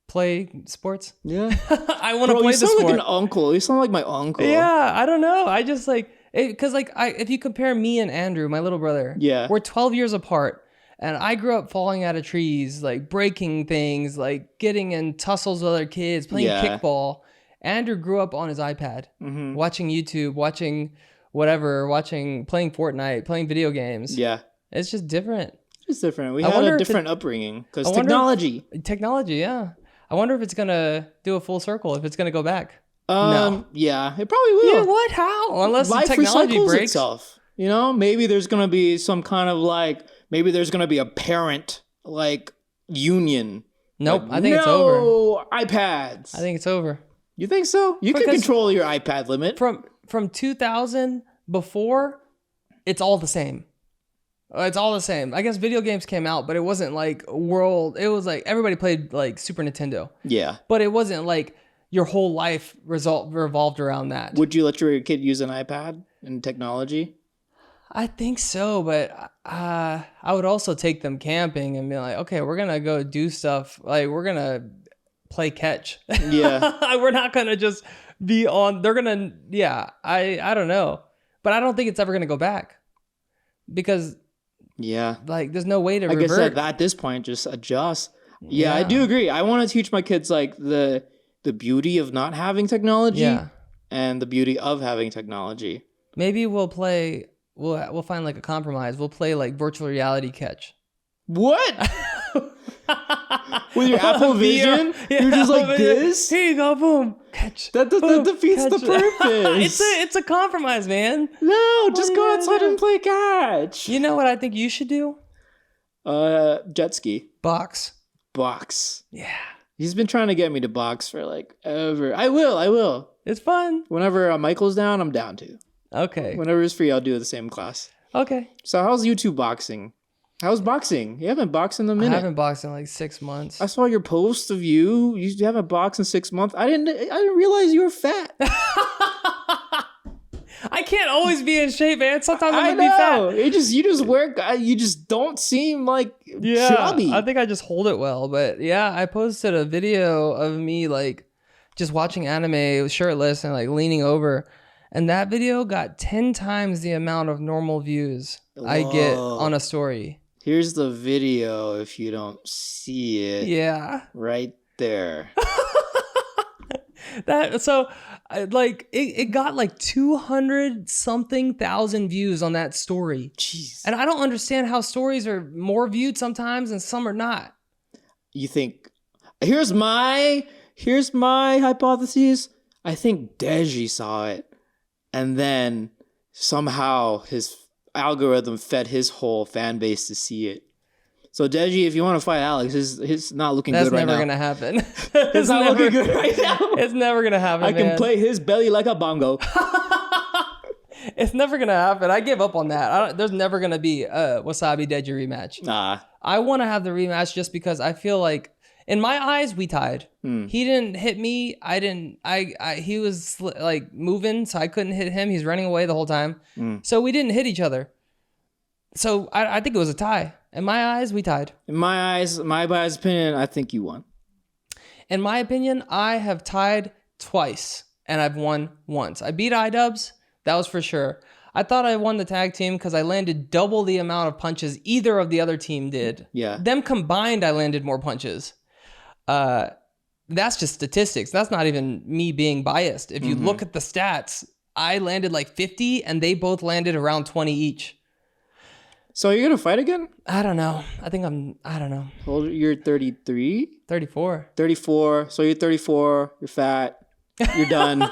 play sports. Yeah. I want to play the sport. You sound like an uncle. You sound like my uncle. Yeah, I don't know. I just like, because like if you compare me and Andrew, my little brother, we're 12 years apart, and I grew up falling out of trees, like breaking things, like getting in tussles with other kids, playing kickball. Andrew grew up on his iPad, watching YouTube, watching whatever, playing Fortnite, playing video games. Yeah, it's just different. It's different. We had a different upbringing because technology. Technology, yeah. I wonder if it's gonna do a full circle. If it's gonna go back. No. Yeah, it probably will. Yeah, what? How? Unless life the technology recycles breaks itself. You know, maybe there's gonna be some kind of like, maybe there's gonna be a parent like union. Nope, like, I think it's over. No iPads. I think it's over. You think so? You can control your iPad limit. From 2000 before, it's all the same. It's all the same. I guess video games came out, but it wasn't like world. It was like everybody played like Super Nintendo. Yeah. But it wasn't like your whole life revolved around that. Would you let your kid use an iPad and technology? I think so, but I would also take them camping and be like, okay, we're going to go do stuff. Like, we're going to play catch. Yeah. We're not going to just be on. They're going to, I don't know. But I don't think it's ever going to go back because Yeah. Like, there's no way to I revert. guess at this point, just adjust. Yeah, I do agree. I want to teach my kids like the beauty of not having technology and the beauty of having technology. Maybe we'll play. We'll find like a compromise. We'll play like virtual reality catch. What? With your Apple Vision, you're just like this. Here you go, boom, catch. That defeats the purpose. It's a compromise, man. No, just go outside and play catch. You know what I think you should do? Jet ski. Box. Yeah. He's been trying to get me to box for like ever. I will. It's fun. Whenever Michael's down, I'm down too. Okay. Whenever it's free, I'll do the same class. Okay. So how's YouTube boxing? How's boxing? You haven't boxed in a minute. I haven't boxed in like 6 months. I saw your post of you. You haven't boxed in 6 months. I didn't realize you were fat. I can't always be in shape, man. Sometimes I'm gonna be fat. You just work. You just don't seem like chubby. I think I just hold it well. But yeah, I posted a video of me like just watching anime shirtless and like leaning over. And that video got 10 times the amount of normal views I get on a story. Here's the video if you don't see it. Yeah. Right there. It got like 200 something thousand views on that story. Jeez. And I don't understand how stories are more viewed sometimes and some are not. You think, here's my hypothesis. I think Deji saw it. And then somehow his algorithm fed his whole fan base to see it. So Deji, if you want to fight Alex, it's not looking good right now. That's never gonna happen. It's not looking good right now. It's never gonna happen. I can play his belly like a bongo. It's never gonna happen. I give up on that. There's never gonna be a Wassabi Deji rematch. Nah. I want to have the rematch just because I feel like, in my eyes, we tied. He didn't hit me. I didn't. He was like moving, so I couldn't hit him. He's running away the whole time. So we didn't hit each other. So I think it was a tie. In my eyes, we tied. In my eyes, my biased opinion, I think you won. In my opinion, I have tied twice and I've won once. I beat iDubbbz. That was for sure. I thought I won the tag team because I landed double the amount of punches either of the other team did. Yeah. Them combined, I landed more punches. That's just statistics. That's not even me being biased. If you look at the stats, I landed like 50 and they both landed around 20 each. So are you going to fight again? I don't know. I don't know. Well, you're 33? 34. 34. So you're 34. You're fat. You're done.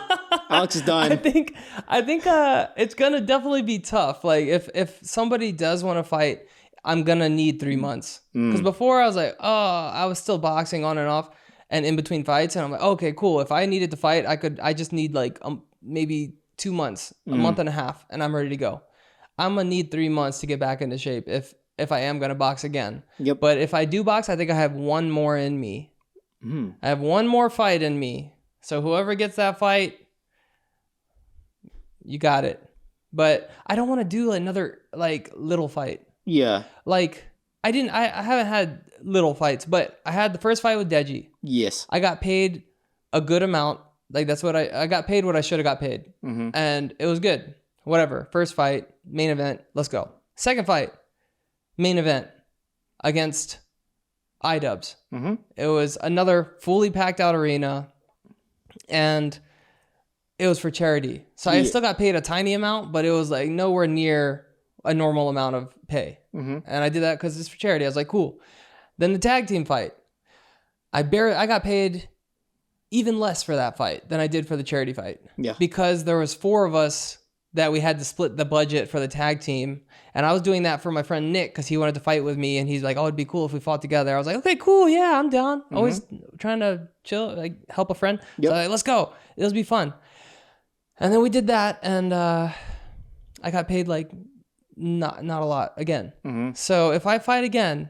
Alex is done. I think it's going to definitely be tough. Like if somebody does want to fight, I'm going to need 3 months. Because before I was like, I was still boxing on and off and in between fights. And I'm like, okay, cool. If I needed to fight, I just need like maybe 2 months, a month and a half, and I'm ready to go. I'm going to need 3 months to get back into shape if I am going to box again. Yep. But if I do box, I think I have one more in me. I have one more fight in me. So whoever gets that fight, you got it. But I don't want to do another like little fight. Yeah. Like I haven't had little fights, but I had the first fight with Deji. Yes. I got paid a good amount. Like that's what I got paid what I should have got paid. And it was good. Whatever. First fight, main event, let's go. Second fight, main event against iDubbbz. It was another fully packed out arena and it was for charity. So I still got paid a tiny amount, but it was like nowhere near a normal amount of pay. And I did that because it's for charity. I was like, cool. Then the tag team fight. I got paid even less for that fight than I did for the charity fight. Yeah. Because there was 4 of us that we had to split the budget for the tag team. And I was doing that for my friend Nick because he wanted to fight with me. And he's like, oh, it'd be cool if we fought together. I was like, okay, cool. Yeah, I'm down. Always trying to chill, like help a friend. Yep. So like, let's go. It'll be fun. And then we did that. And I got paid like not a lot again. So if I fight again,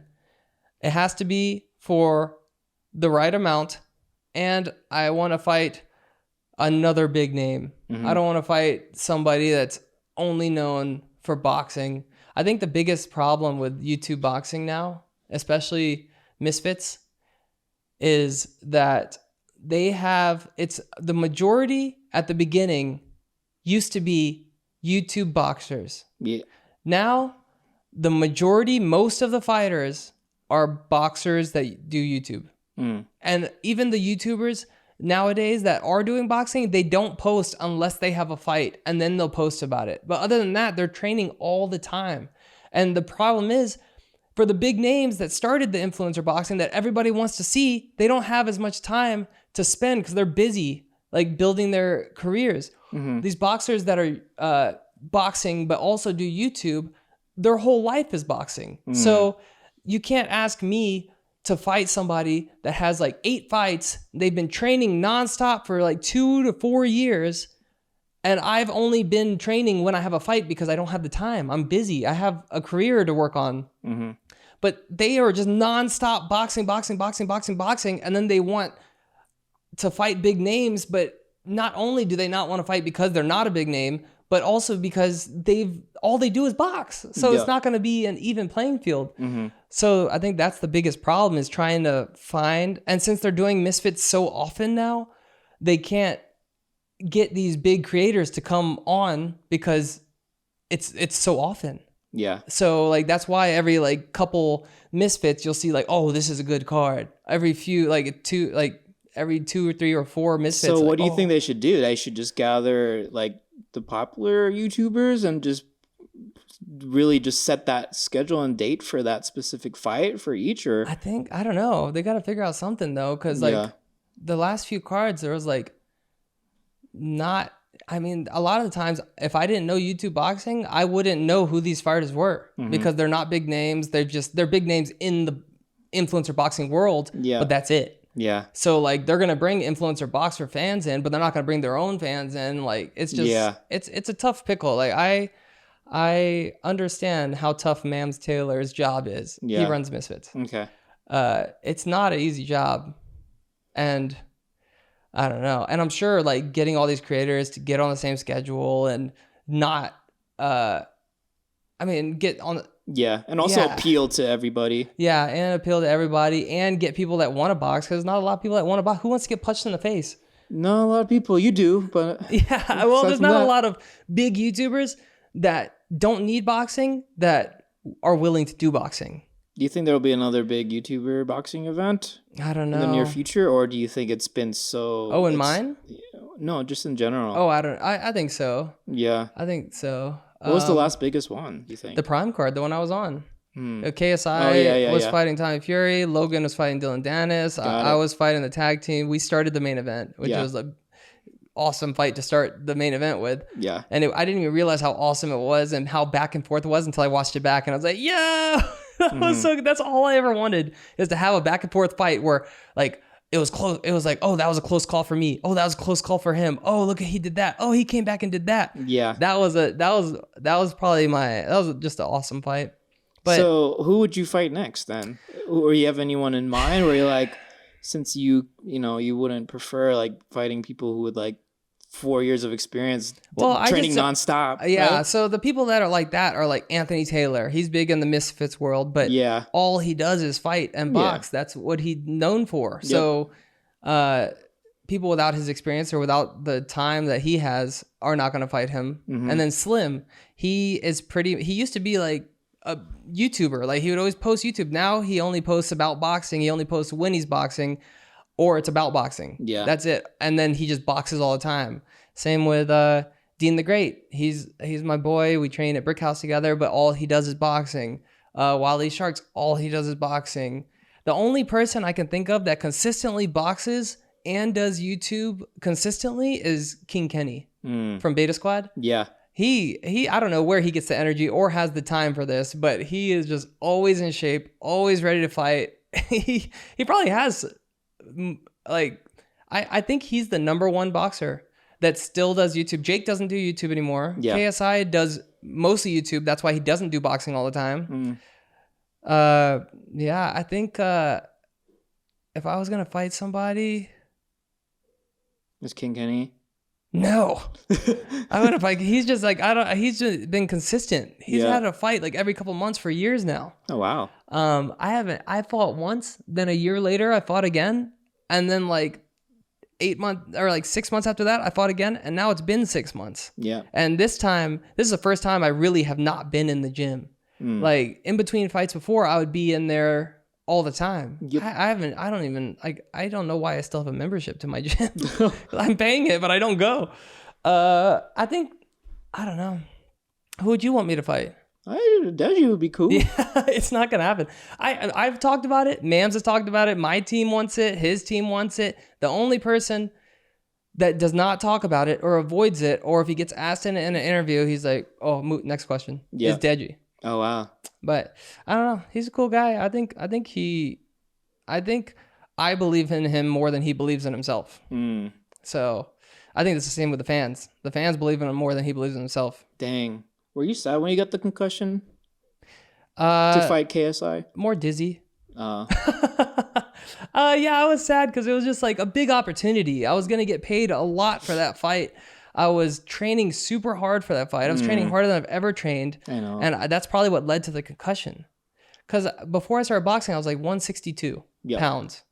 it has to be for the right amount. And I want to fight another big name. I don't want to fight somebody that's only known for boxing. I think the biggest problem with YouTube boxing now, especially Misfits, is that the majority at the beginning used to be YouTube boxers. Yeah. Now the majority, most of the fighters are boxers that do YouTube. And even the YouTubers nowadays that are doing boxing, they don't post unless they have a fight, and then they'll post about it. But other than that, they're training all the time. And the problem is, for the big names that started the influencer boxing that everybody wants to see, they don't have as much time to spend because they're busy like building their careers. These boxers that are boxing but also do YouTube, their whole life is boxing. So you can't ask me to fight somebody that has like 8 fights. They've been training nonstop for like 2 to 4 years. And I've only been training when I have a fight because I don't have the time. I'm busy. I have a career to work on. But they are just nonstop boxing. And then they want to fight big names. But not only do they not want to fight because they're not a big name, but also because all they do is box. So it's not going to be an even playing field. So I think that's the biggest problem, is trying to find, and since they're doing misfits so often now, they can't get these big creators to come on because it's so often. Yeah. So like that's why every like couple misfits you'll see like, oh, this is a good card. Every 2 or 3 or 4 misfits. So what do you think they should do? They should just gather like the popular YouTubers and just really just set that schedule and date for that specific fight for each? Or I don't know. They got to figure out something though, because like the last few cards there was like a lot of the times if I didn't know YouTube boxing, I wouldn't know who these fighters were because they're not big names. They're big names in the influencer boxing world, but that's it. Yeah. So like they're gonna bring influencer boxer fans in, but they're not gonna bring their own fans in. Like it's just it's a tough pickle. Like I understand how tough Mams Taylor's job is. He runs Misfits. Okay. It's not an easy job, and I don't know. And I'm sure like getting all these creators to get on the same schedule and not get on. And also appeal to everybody. Yeah, and appeal to everybody and get people that want to box, because not a lot of people that want to box. Who wants to get punched in the face? Not a lot of people. You do, but... Yeah, well, there's not a lot of big YouTubers that don't need boxing that are willing to do boxing. Do you think there will be another big YouTuber boxing event? I don't know. In the near future, or do you think it's been so... Oh, in mine? No, just in general. Oh, I think so. Yeah. I think so. What was the last biggest one, do you think? The Prime card, the one I was on. KSI was fighting Tommy Fury. Logan was fighting Dylan Dennis. I was fighting the tag team. We started the main event, which was an awesome fight to start the main event with. Yeah. And I didn't even realize how awesome it was and how back and forth it was until I watched it back. And I was like, yeah, that was so good. That's all I ever wanted, is to have a back and forth fight where like, it was close. It was like, oh, that was a close call for me. Oh, that was a close call for him. Oh, look, he did that. Oh, he came back and did that. Yeah. That was just an awesome fight. But so who would you fight next then? Or you have anyone in mind where you're like, since you wouldn't prefer like fighting people who would like 4 years of experience training nonstop. Yeah. Right? So the people that are like that are like Anthony Taylor. He's big in the Misfits world, but all he does is fight and box. That's what he's known for. Yep. So people without his experience or without the time that he has are not going to fight him. And then Slim, he used to be like a YouTuber. Like he would always post YouTube. Now he only posts about boxing. He only posts when he's boxing, or it's about boxing. Yeah. That's it. And then he just boxes all the time. Same with Dean the Great. He's my boy. We train at Brick House together, but all he does is boxing. Wally Sharks, all he does is boxing. The only person I can think of that consistently boxes and does YouTube consistently is King Kenny from Beta Squad. Yeah. He I don't know where he gets the energy or has the time for this, but he is just always in shape, always ready to fight. He probably has like I think he's the #1 boxer that still does YouTube. Jake doesn't do YouTube anymore. Yeah. KSI does mostly YouTube. That's why he doesn't do boxing all the time. Yeah, I think if I was gonna fight somebody, is King Kenny? No, I wouldn't fight. He's just like he's just been consistent. He's had a fight like every couple months for years now. Oh wow. I fought once, then a year later I fought again, and then like 8 months or like 6 months after that I fought again, and now it's been 6 months. Yeah. And this is the first time I really have not been in the gym. Like in between fights before, I would be in there all the time. Yep. I don't know why I still have a membership to my gym. I'm paying it, but I don't go. I don't know. Who would you want me to fight? Deji would be cool. Yeah, it's not gonna happen. I've talked about it. Mams has talked about it. My team wants it. His team wants it. The only person that does not talk about it or avoids it, or if he gets asked in an interview, he's like, "Oh, next question." Is Deji. Oh wow. But I don't know. He's a cool guy. I think I believe in him more than he believes in himself. So I think it's the same with the fans. The fans believe in him more than he believes in himself. Dang. Were you sad when you got the concussion to fight KSI? More dizzy. Yeah, I was sad because it was just like a big opportunity. I was going to get paid a lot for that fight. I was training super hard for that fight. I was training harder than I've ever trained. I know. And that's probably what led to the concussion. Because before I started boxing, I was like 162 pounds.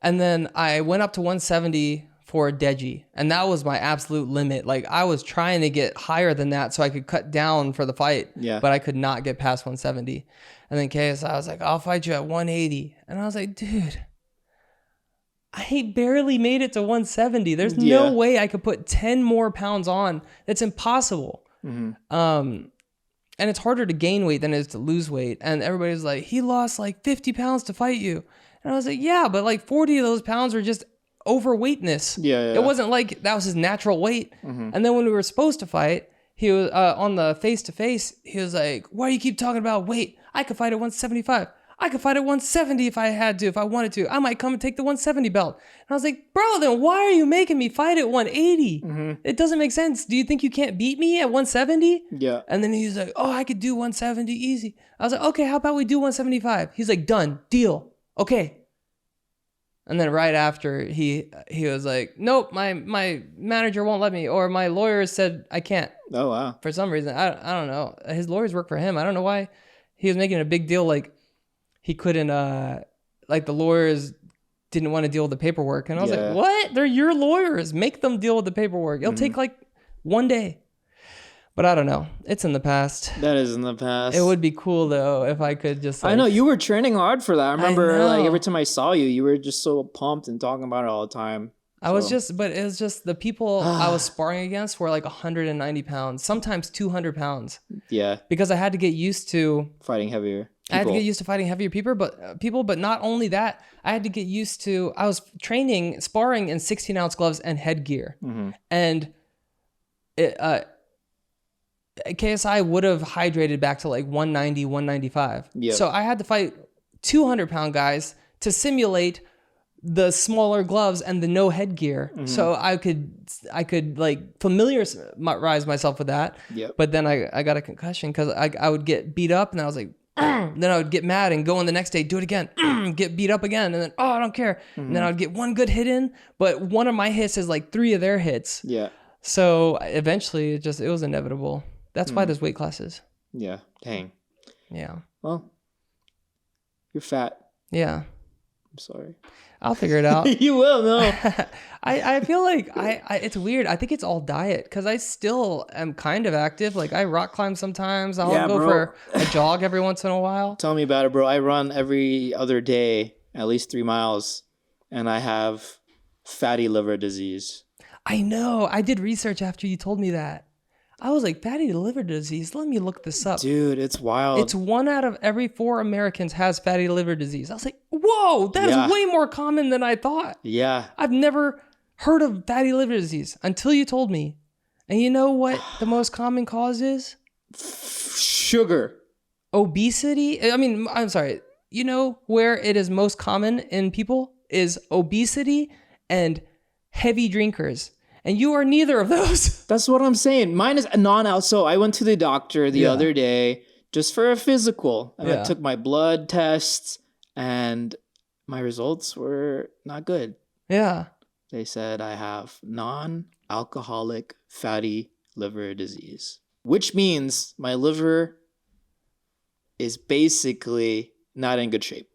And then I went up to 170 for Deji. And that was my absolute limit. Like I was trying to get higher than that so I could cut down for the fight. Yeah. But I could not get past 170. And then KSI was like, I'll fight you at 180. And I was like, dude, I barely made it to 170. There's no way I could put 10 more pounds on. That's impossible. And it's harder to gain weight than it is to lose weight. And everybody's like, he lost like 50 pounds to fight you. And I was like, yeah, but like 40 of those pounds were just overweightness. Yeah. It wasn't like that was his natural weight. And then when we were supposed to fight, he was on the face-to-face, he was like, why do you keep talking about weight? I could fight at 175. I could fight at 170 if I had to, if I wanted to. I might come and take the 170 belt. And I was like, bro, then why are you making me fight at 180? It doesn't make sense. Do you think you can't beat me at 170? Yeah. And then he was like, oh, I could do 170 easy. I was like, okay, how about we do 175? He's like, done, deal, okay. And then right after, he was like, nope, my manager won't let me, or my lawyer said I can't. Oh, wow. For some reason, I don't know. His lawyers work for him. I don't know why he was making a big deal like he couldn't, like the lawyers didn't want to deal with the paperwork. And I was like, what? They're your lawyers. Make them deal with the paperwork. It'll take like one day. But I don't know. It's in the past. That is in the past. It would be cool though if I could just. Like, I know you were training hard for that. I remember like every time I saw you, you were just so pumped and talking about it all the time. I was just, but it was just the people I was sparring against were like 190 pounds, sometimes 200 pounds. Yeah. Because I had to get used to fighting heavier. I had to get used to fighting heavier people, but not only that, I had to get used to. I was sparring in 16-ounce gloves and headgear, and KSI would have hydrated back to like 190, 195. Yep. So I had to fight 200-pound guys to simulate the smaller gloves and the no headgear. So I could like familiarize myself with that. Yep. But then I got a concussion because I would get beat up and I was like, then I would get mad and go in the next day, do it again, get beat up again. And then, I don't care. And then I would get one good hit in, but one of my hits is like 3 of their hits. Yeah. So eventually it was inevitable. That's why there's weight classes. Yeah. Dang. Yeah. Well, you're fat. Yeah. I'm sorry. I'll figure it out. You will, no. I feel like it's weird. I think it's all diet because I still am kind of active. Like I rock climb sometimes. I'll go for a jog every once in a while. Tell me about it, bro. I run every other day, at least 3 miles, and I have fatty liver disease. I know. I did research after you told me that. I was like, fatty liver disease. Let me look this up. Dude, it's wild. It's 1 out of every 4 Americans has fatty liver disease. I was like, whoa, that is way more common than I thought. Yeah. I've never heard of fatty liver disease until you told me. And you know what the most common cause is? Sugar. Obesity. I mean, I'm sorry. You know where it is most common in people is obesity and heavy drinkers. And you are neither of those. That's what I'm saying. Mine is non-alcohol. So I went to the doctor the other day just for a physical. And I took my blood tests and my results were not good. Yeah. They said I have non-alcoholic fatty liver disease, which means my liver is basically not in good shape.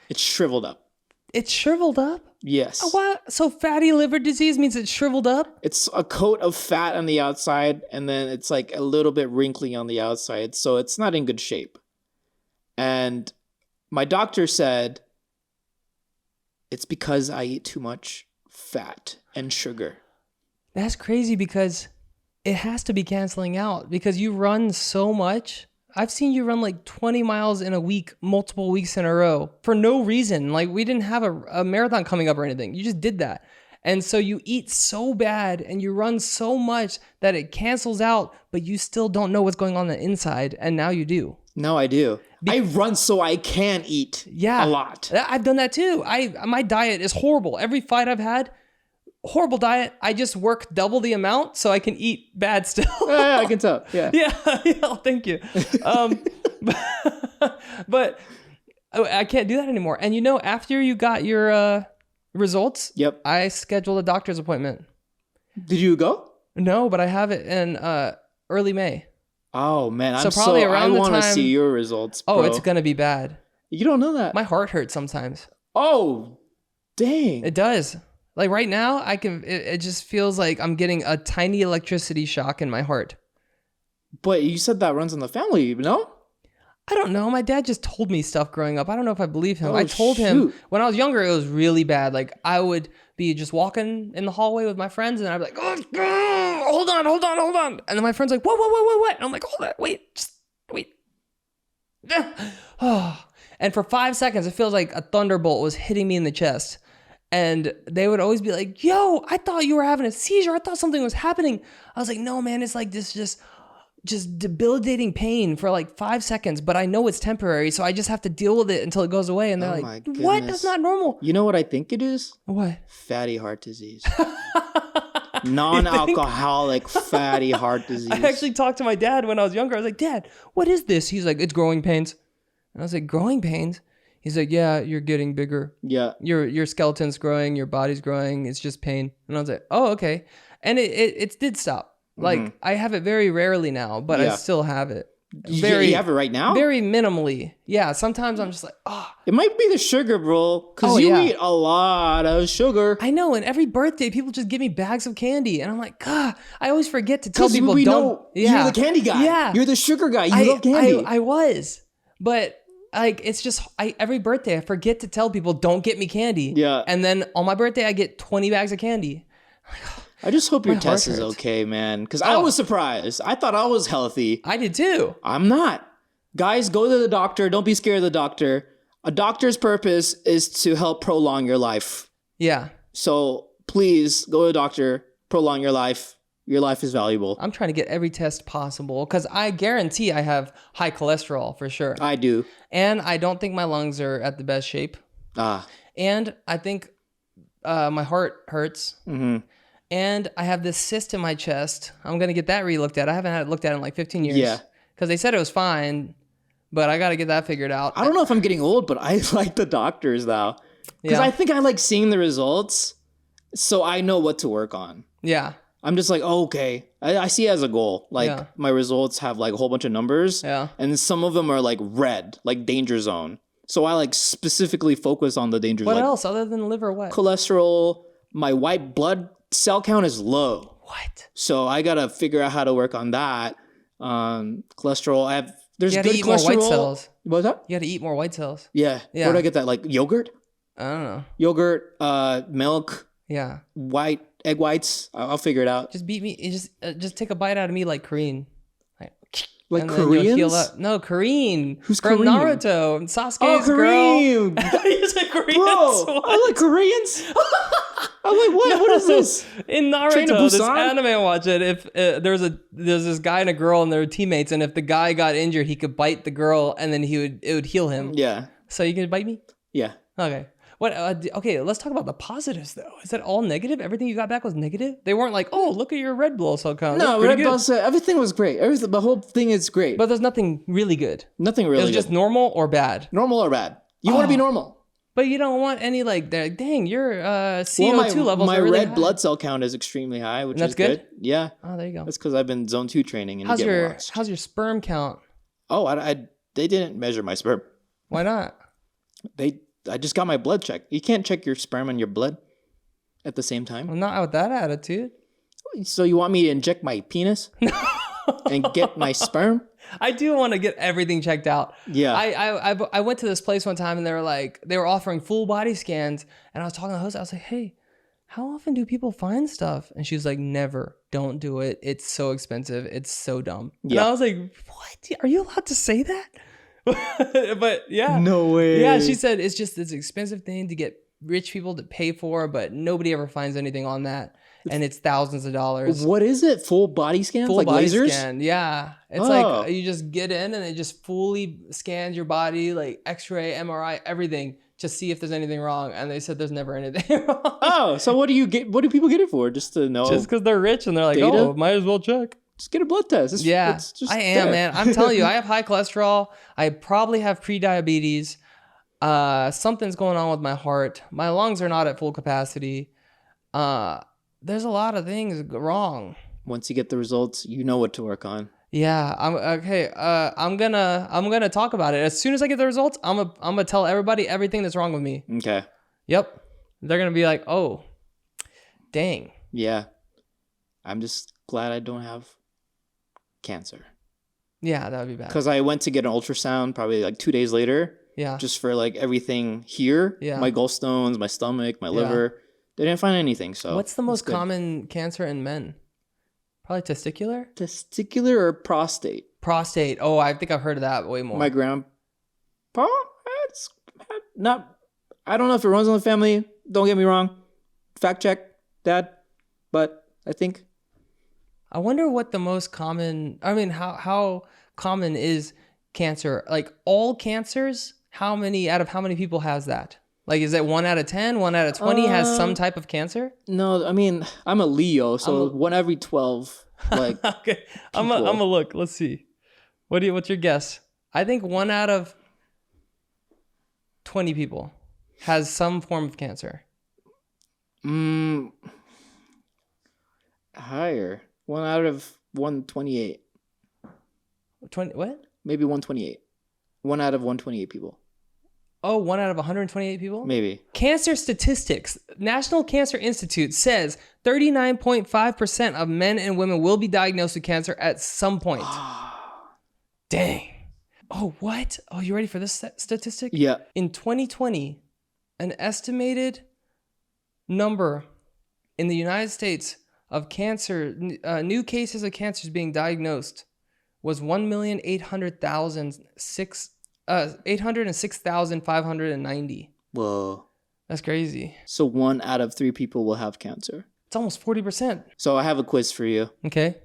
It's shriveled up. It's shriveled up? Yes. What? So fatty liver disease means it's shriveled up? It's a coat of fat on the outside, and then it's like a little bit wrinkly on the outside, so it's not in good shape. And my doctor said it's because I eat too much fat and sugar. That's crazy because it has to be canceling out because you run so much. I've seen you run like 20 miles in a week, multiple weeks in a row for no reason. Like we didn't have a marathon coming up or anything. You just did that. And so you eat so bad and you run so much that it cancels out, but you still don't know what's going on the inside. And now you do. No, I do. I run so I can eat a lot. I've done that too. My diet is horrible. Every fight I've had, horrible diet. I just work double the amount so I can eat bad still. Yeah, I can tell. Yeah. Yeah. Thank you. But I can't do that anymore. And you know, after you got your results, yep, I scheduled a doctor's appointment. Did you go? No, but I have it in early May. Oh man, so probably around I want to time, see your results, bro. Oh, it's gonna be bad. You don't know that. My heart hurts sometimes. Oh, dang. It does. Like right now, it just feels like I'm getting a tiny electricity shock in my heart. But you said that runs in the family, no? I don't know. My dad just told me stuff growing up. I don't know if I believe him. I told him when I was younger, it was really bad. Like I would be just walking in the hallway with my friends and I'd be like, oh, hold on. And then my friend's like, what? And I'm like, hold on, wait. And for 5 seconds, it feels like a thunderbolt was hitting me in the chest. And they would always be like, yo, I thought you were having a seizure. I thought something was happening. I was like, no, man, it's like this just debilitating pain for like 5 seconds. But I know it's temporary, so I just have to deal with it until it goes away. And they're like, what? That's not normal. You know what I think it is? What? Fatty heart disease. Non-alcoholic fatty heart disease. I actually talked to my dad when I was younger. I was like, Dad, what is this? He's like, it's growing pains. And I was like, growing pains? He's like, yeah, you're getting bigger. Yeah. Your skeleton's growing, your body's growing. It's just pain. And I was like, oh, okay. And it did stop. Like I have it very rarely now, but I still have it. You have it right now? Very minimally. Yeah. Sometimes I'm just like, oh. It might be the sugar, bro. Because you eat a lot of sugar. I know. And every birthday, people just give me bags of candy. And I'm like, God, I always forget to tell people you're the candy guy. Yeah. You're the sugar guy. You love candy. I was. But like, it's just, every birthday, I forget to tell people, don't get me candy. Yeah. And then on my birthday, I get 20 bags of candy. I just hope your test is okay, man. Because I was surprised. I thought I was healthy. I did too. I'm not. Guys, go to the doctor. Don't be scared of the doctor. A doctor's purpose is to help prolong your life. Yeah. So please go to the doctor. Prolong your life. Your life is valuable. I'm trying to get every test possible because I guarantee I have high cholesterol for sure. I do. And I don't think my lungs are at the best shape. And I think my heart hurts. Mm-hmm. And I have this cyst in my chest. I'm going to get that re-looked at. I haven't had it looked at in like 15 years. Yeah. Because they said it was fine, but I got to get that figured out. I don't know if I'm getting old, but I like the doctors though. Because I think I like seeing the results so I know what to work on. Yeah. I'm just like, oh, okay. I see it as a goal. Like my results have like a whole bunch of numbers. Yeah. And some of them are like red, like danger zone. So I like specifically focus on the danger zone. What else other than liver? What? Cholesterol. My white blood cell count is low. What? So I got to figure out how to work on that. Cholesterol. There's you good eat cholesterol. More white cells. What's that? You got to eat more white cells. Yeah. Where do I get that? Like yogurt? I don't know. Yogurt, milk. Yeah. Egg whites. I'll figure it out. Just beat me. Just take a bite out of me like Karine. Like Koreans? No, Karine. Who's from Karine? Naruto. Sasuke's Karine. girl. You said Koreans? Bro, I like Koreans. I'm like, what? What is this? In Naruto, this anime I watch it. If there's this guy and a girl and they're teammates, and if the guy got injured, he could bite the girl, and then it would heal him. Yeah. So you can bite me? Yeah. Okay. What? Okay, let's talk about the positives though. Is that all negative? Everything you got back was negative? They weren't like, oh, look at your red blood cell count. No, red blood cell. Everything was great. The whole thing is great. But there's nothing really good. Nothing really. It was just normal or bad. Normal or bad. You want to be normal. But you don't want any like, they're like, dang, your CO2 levels are really high. My red blood cell count is extremely high, which is good. Yeah. Oh, there you go. That's because I've been zone 2 training. And how's your sperm count? Oh, they didn't measure my sperm. Why not? They I just got my blood checked. You can't check your sperm and your blood at the same time. I'm not with that attitude. So you want me to inject my penis and get my sperm? I do want to get everything checked out. Yeah. I went to this place one time and they were offering full body scans, and I was talking to the host. I was like, hey, how often do people find stuff? And she was like, never. Don't do it. It's so expensive. It's so dumb. Yeah. And I was like, what? Are you allowed to say that? But yeah. No way. Yeah, she said it's just this expensive thing to get rich people to pay for, but nobody ever finds anything on that. And it's thousands of dollars. What is it? Full body scan? Full like body lasers? scan. Yeah. It's like you just get in and it just fully scans your body, like X-ray, MRI, everything, to see if there's anything wrong. And they said there's never anything wrong. Oh, so what do people get it for? Just to know? Just because they're rich and they're like, data? Oh, might as well check. Just get a blood test. It's just I am, man. I'm telling you, I have high cholesterol. I probably have pre-diabetes. Something's going on with my heart. My lungs are not at full capacity. There's a lot of things wrong. Once you get the results, you know what to work on. Yeah, I'm okay. I'm gonna talk about it as soon as I get the results. I'm gonna tell everybody everything that's wrong with me. Okay. Yep. They're gonna be like, oh, dang. Yeah. I'm just glad I don't have cancer. Yeah, that would be bad. Because I went to get an ultrasound probably like 2 days later. Yeah. Just for like everything here. Yeah. My gallstones, my stomach, my liver. They didn't find anything. So what's the most common cancer in men? Probably testicular? Testicular or prostate? Prostate. Oh, I think I've heard of that way more. My grandpa, it's not, I don't know if it runs on the family. Don't get me wrong. Fact check, Dad. But I think. I wonder what the most common, how common is cancer? Like all cancers, how many people has that? Like, is it 1 out of 10, 1 out of 20 has some type of cancer? No, I mean, I'm a Leo, so 1 every 12. Like, okay, I'm gonna look. Let's see. What's your guess? I think 1 out of 20 people has some form of cancer. Higher. 1 out of 128. 20 what? Maybe 128. 1 out of 128 people. Oh, 1 out of 128 people? Maybe. Cancer statistics. National Cancer Institute says 39.5% of men and women will be diagnosed with cancer at some point. Dang. Oh, what? Oh, you ready for this statistic? Yeah. In 2020, an estimated number in the United States of cancer, new cases of cancers being diagnosed was 806,590. Whoa. That's crazy. So 1 out of 3 people will have cancer. It's almost 40%. So I have a quiz for you. Okay.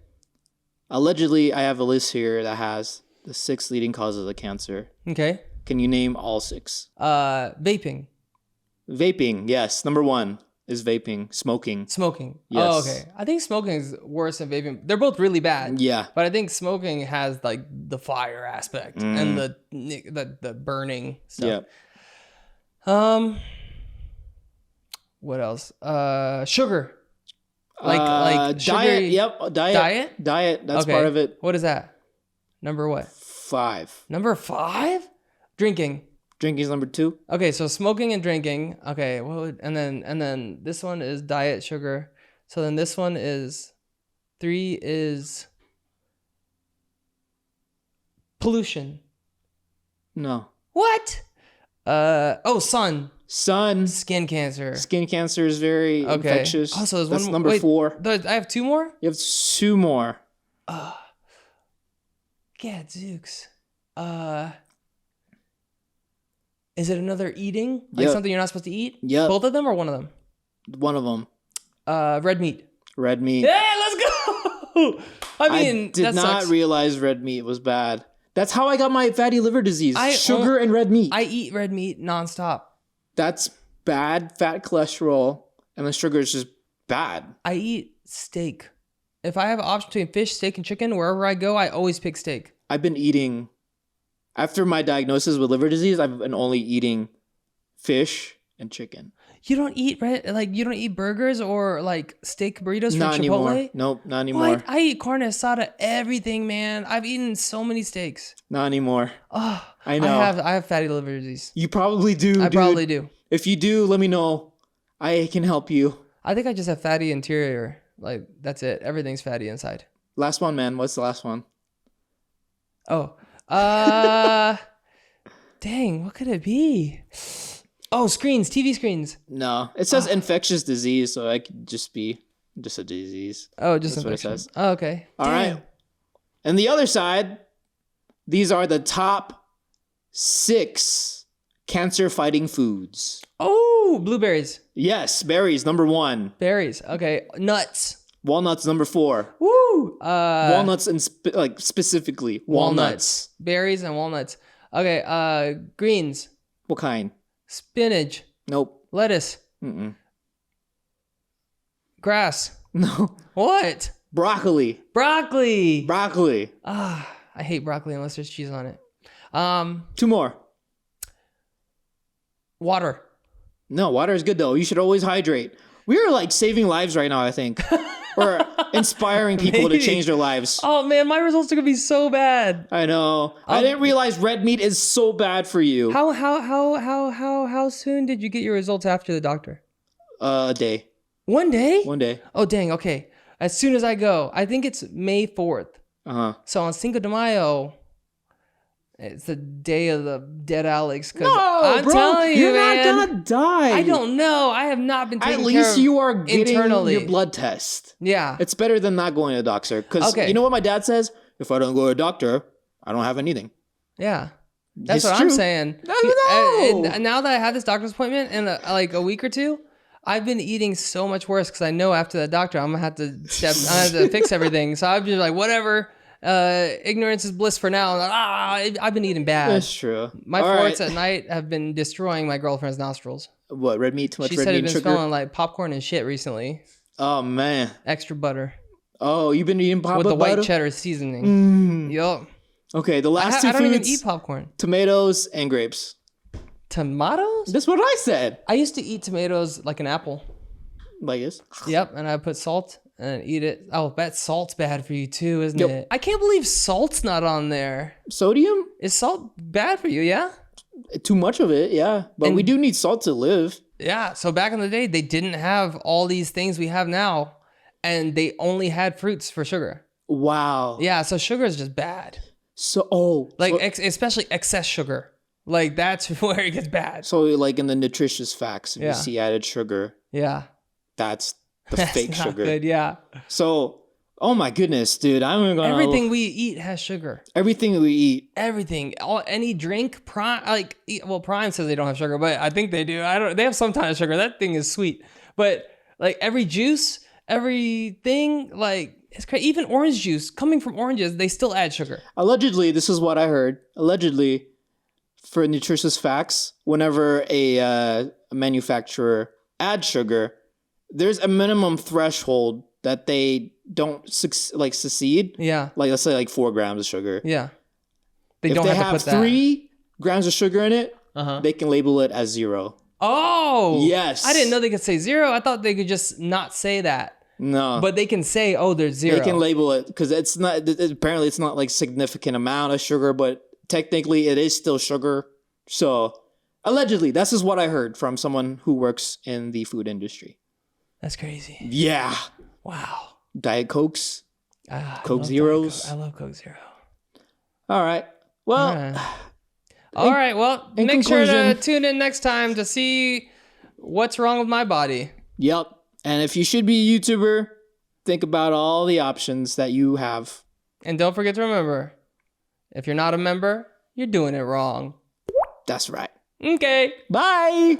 Allegedly, I have a list here that has the 6 leading causes of cancer. Okay. Can you name all 6? Vaping. Vaping, yes. Number 1 is vaping. Smoking. Yes. Oh, okay. I think smoking is worse than vaping. They're both really bad. Yeah. But I think smoking has like the fire aspect and the burning stuff. Yeah. What else? Sugar. Like sugar. Diet. Yep. Diet. That's okay. part of it. What is that? Number what? 5. Number 5? Drinking. Drinking's number 2. Okay, so smoking and drinking. Okay, and then this one is diet sugar. So then this one is 3 is pollution. No. What? Sun. Skin cancer. Skin cancer is very infectious. Oh, so that's number 4. I have 2 more? You have 2 more. Gadzooks. Is it another eating? Like something you're not supposed to eat? Yeah. Both of them or one of them? One of them. Red meat. Red meat. Yeah, let's go. I did not realize red meat was bad. That's how I got my fatty liver disease. Sugar and red meat. I eat red meat nonstop. That's bad fat cholesterol, and the sugar is just bad. I eat steak. If I have an option between fish, steak, and chicken, wherever I go, I always pick steak. I've been eating... After my diagnosis with liver disease, I've been only eating fish and chicken. You don't eat you don't eat burgers or like steak burritos from Not Chipotle? anymore. Nope, not anymore. What? I eat carne asada, everything, man. I've eaten so many steaks. Not anymore. Oh, I know. I have fatty liver disease. You probably do, I dude. probably do. If you do, let me know. I can help you. I think I just have fatty interior. Like, that's it. Everything's fatty inside. Last one, man. What's the last one? Oh. Dang, what could it be? Oh, screens, TV screens. No. It says infectious disease, so it could just be just a disease. Oh, just That's what it infection. says. Oh, okay. All right. And the other side, these are the top 6 cancer-fighting foods. Oh, blueberries. Yes, berries, number 1. Berries. Okay. Nuts. Walnuts, number 4. Woo! Walnuts and specifically walnuts. Berries and walnuts. Okay, greens. What kind? Spinach. Nope. Lettuce. Mm-mm. Grass. No. What? Broccoli. Broccoli. Broccoli. I hate broccoli unless there's cheese on it. 2 more. Water. No, water is good though. You should always hydrate. We are like saving lives right now, I think. Or inspiring people to change their lives. Oh man, my results are gonna be so bad. I know. I didn't realize red meat is so bad for you. How soon did you get your results after the doctor? A day. 1 day? 1 day. Oh dang, okay. As soon as I go, I think it's May 4th. Uh-huh. So on Cinco de Mayo, it's the day of the dead Alex. No, I'm bro, telling you, you're man, not gonna die. I don't know. I have not been taking At care least of you are getting internally. your blood test. Yeah. It's better than not going to the doctor. Because you know what my dad says? If I don't go to a doctor, I don't have anything. Yeah. That's It's what true. I'm saying. No. And now that I have this doctor's appointment in like a week or two, I've been eating so much worse because I know after the doctor I'm gonna have to fix everything. So I'm just like, whatever. Ignorance is bliss for now. I've been eating bad. That's true. My farts at night have been destroying my girlfriend's nostrils. What, red meat? Too much She red said meat it's and been sugar? smelling like popcorn and shit recently. Oh, man. Extra butter. Oh, you've been eating popcorn With the butter? white cheddar seasoning. Yup. Okay, the last 2 I don't foods, even eat popcorn. tomatoes and grapes. Tomatoes? That's what I said. I used to eat tomatoes like an apple. Like this? Yep, and I put salt and eat it. Oh, that salt's bad for you too, isn't Yep. it? I can't believe salt's not on there. Sodium? Is salt bad for you, yeah? Too much of it, yeah. But we do need salt to live. Yeah, so back in the day, they didn't have all these things we have now, and they only had fruits for sugar. Wow. Yeah, so sugar is just bad. So, Especially excess sugar. Like, that's where it gets bad. So, like in the nutritious facts, if Yeah. you see added sugar, Yeah. that's the That's fake not sugar. good, yeah. So, oh my goodness, dude, I'm gonna Everything we eat has sugar. everything we eat. Everything, any drink, Prime says they don't have sugar, but I think they do. They have some kind of sugar. That thing is sweet, but like every juice, everything, like it's crazy. Even orange juice coming from oranges, they still add sugar. Allegedly, this is what I heard. Allegedly, for nutritious facts, whenever a manufacturer adds sugar, there's a minimum threshold that they don't succeed. Yeah, Like let's say like 4 grams of sugar. yeah. They If don't they have to have put that. 3 grams of sugar in it, Uh-huh. they can label it as 0. Oh, Yes. I didn't know they could say 0. I thought they could just not say that. No. But they can say, oh, there's 0. They can label it because it's not, apparently it's not like significant amount of sugar, but technically it is still sugar. So allegedly, this is what I heard from someone who works in the food industry. That's crazy. Yeah. Wow. Diet Cokes, I Coke love Zeros. I love Coke Zero. All right. Well, All right. Well, in make sure to conclusion- tune in next time to see what's wrong with my body. yep. And if you should be a YouTuber, think about all the options that you have. And don't forget to remember, if you're not a member, you're doing it wrong. That's right. Okay. Bye.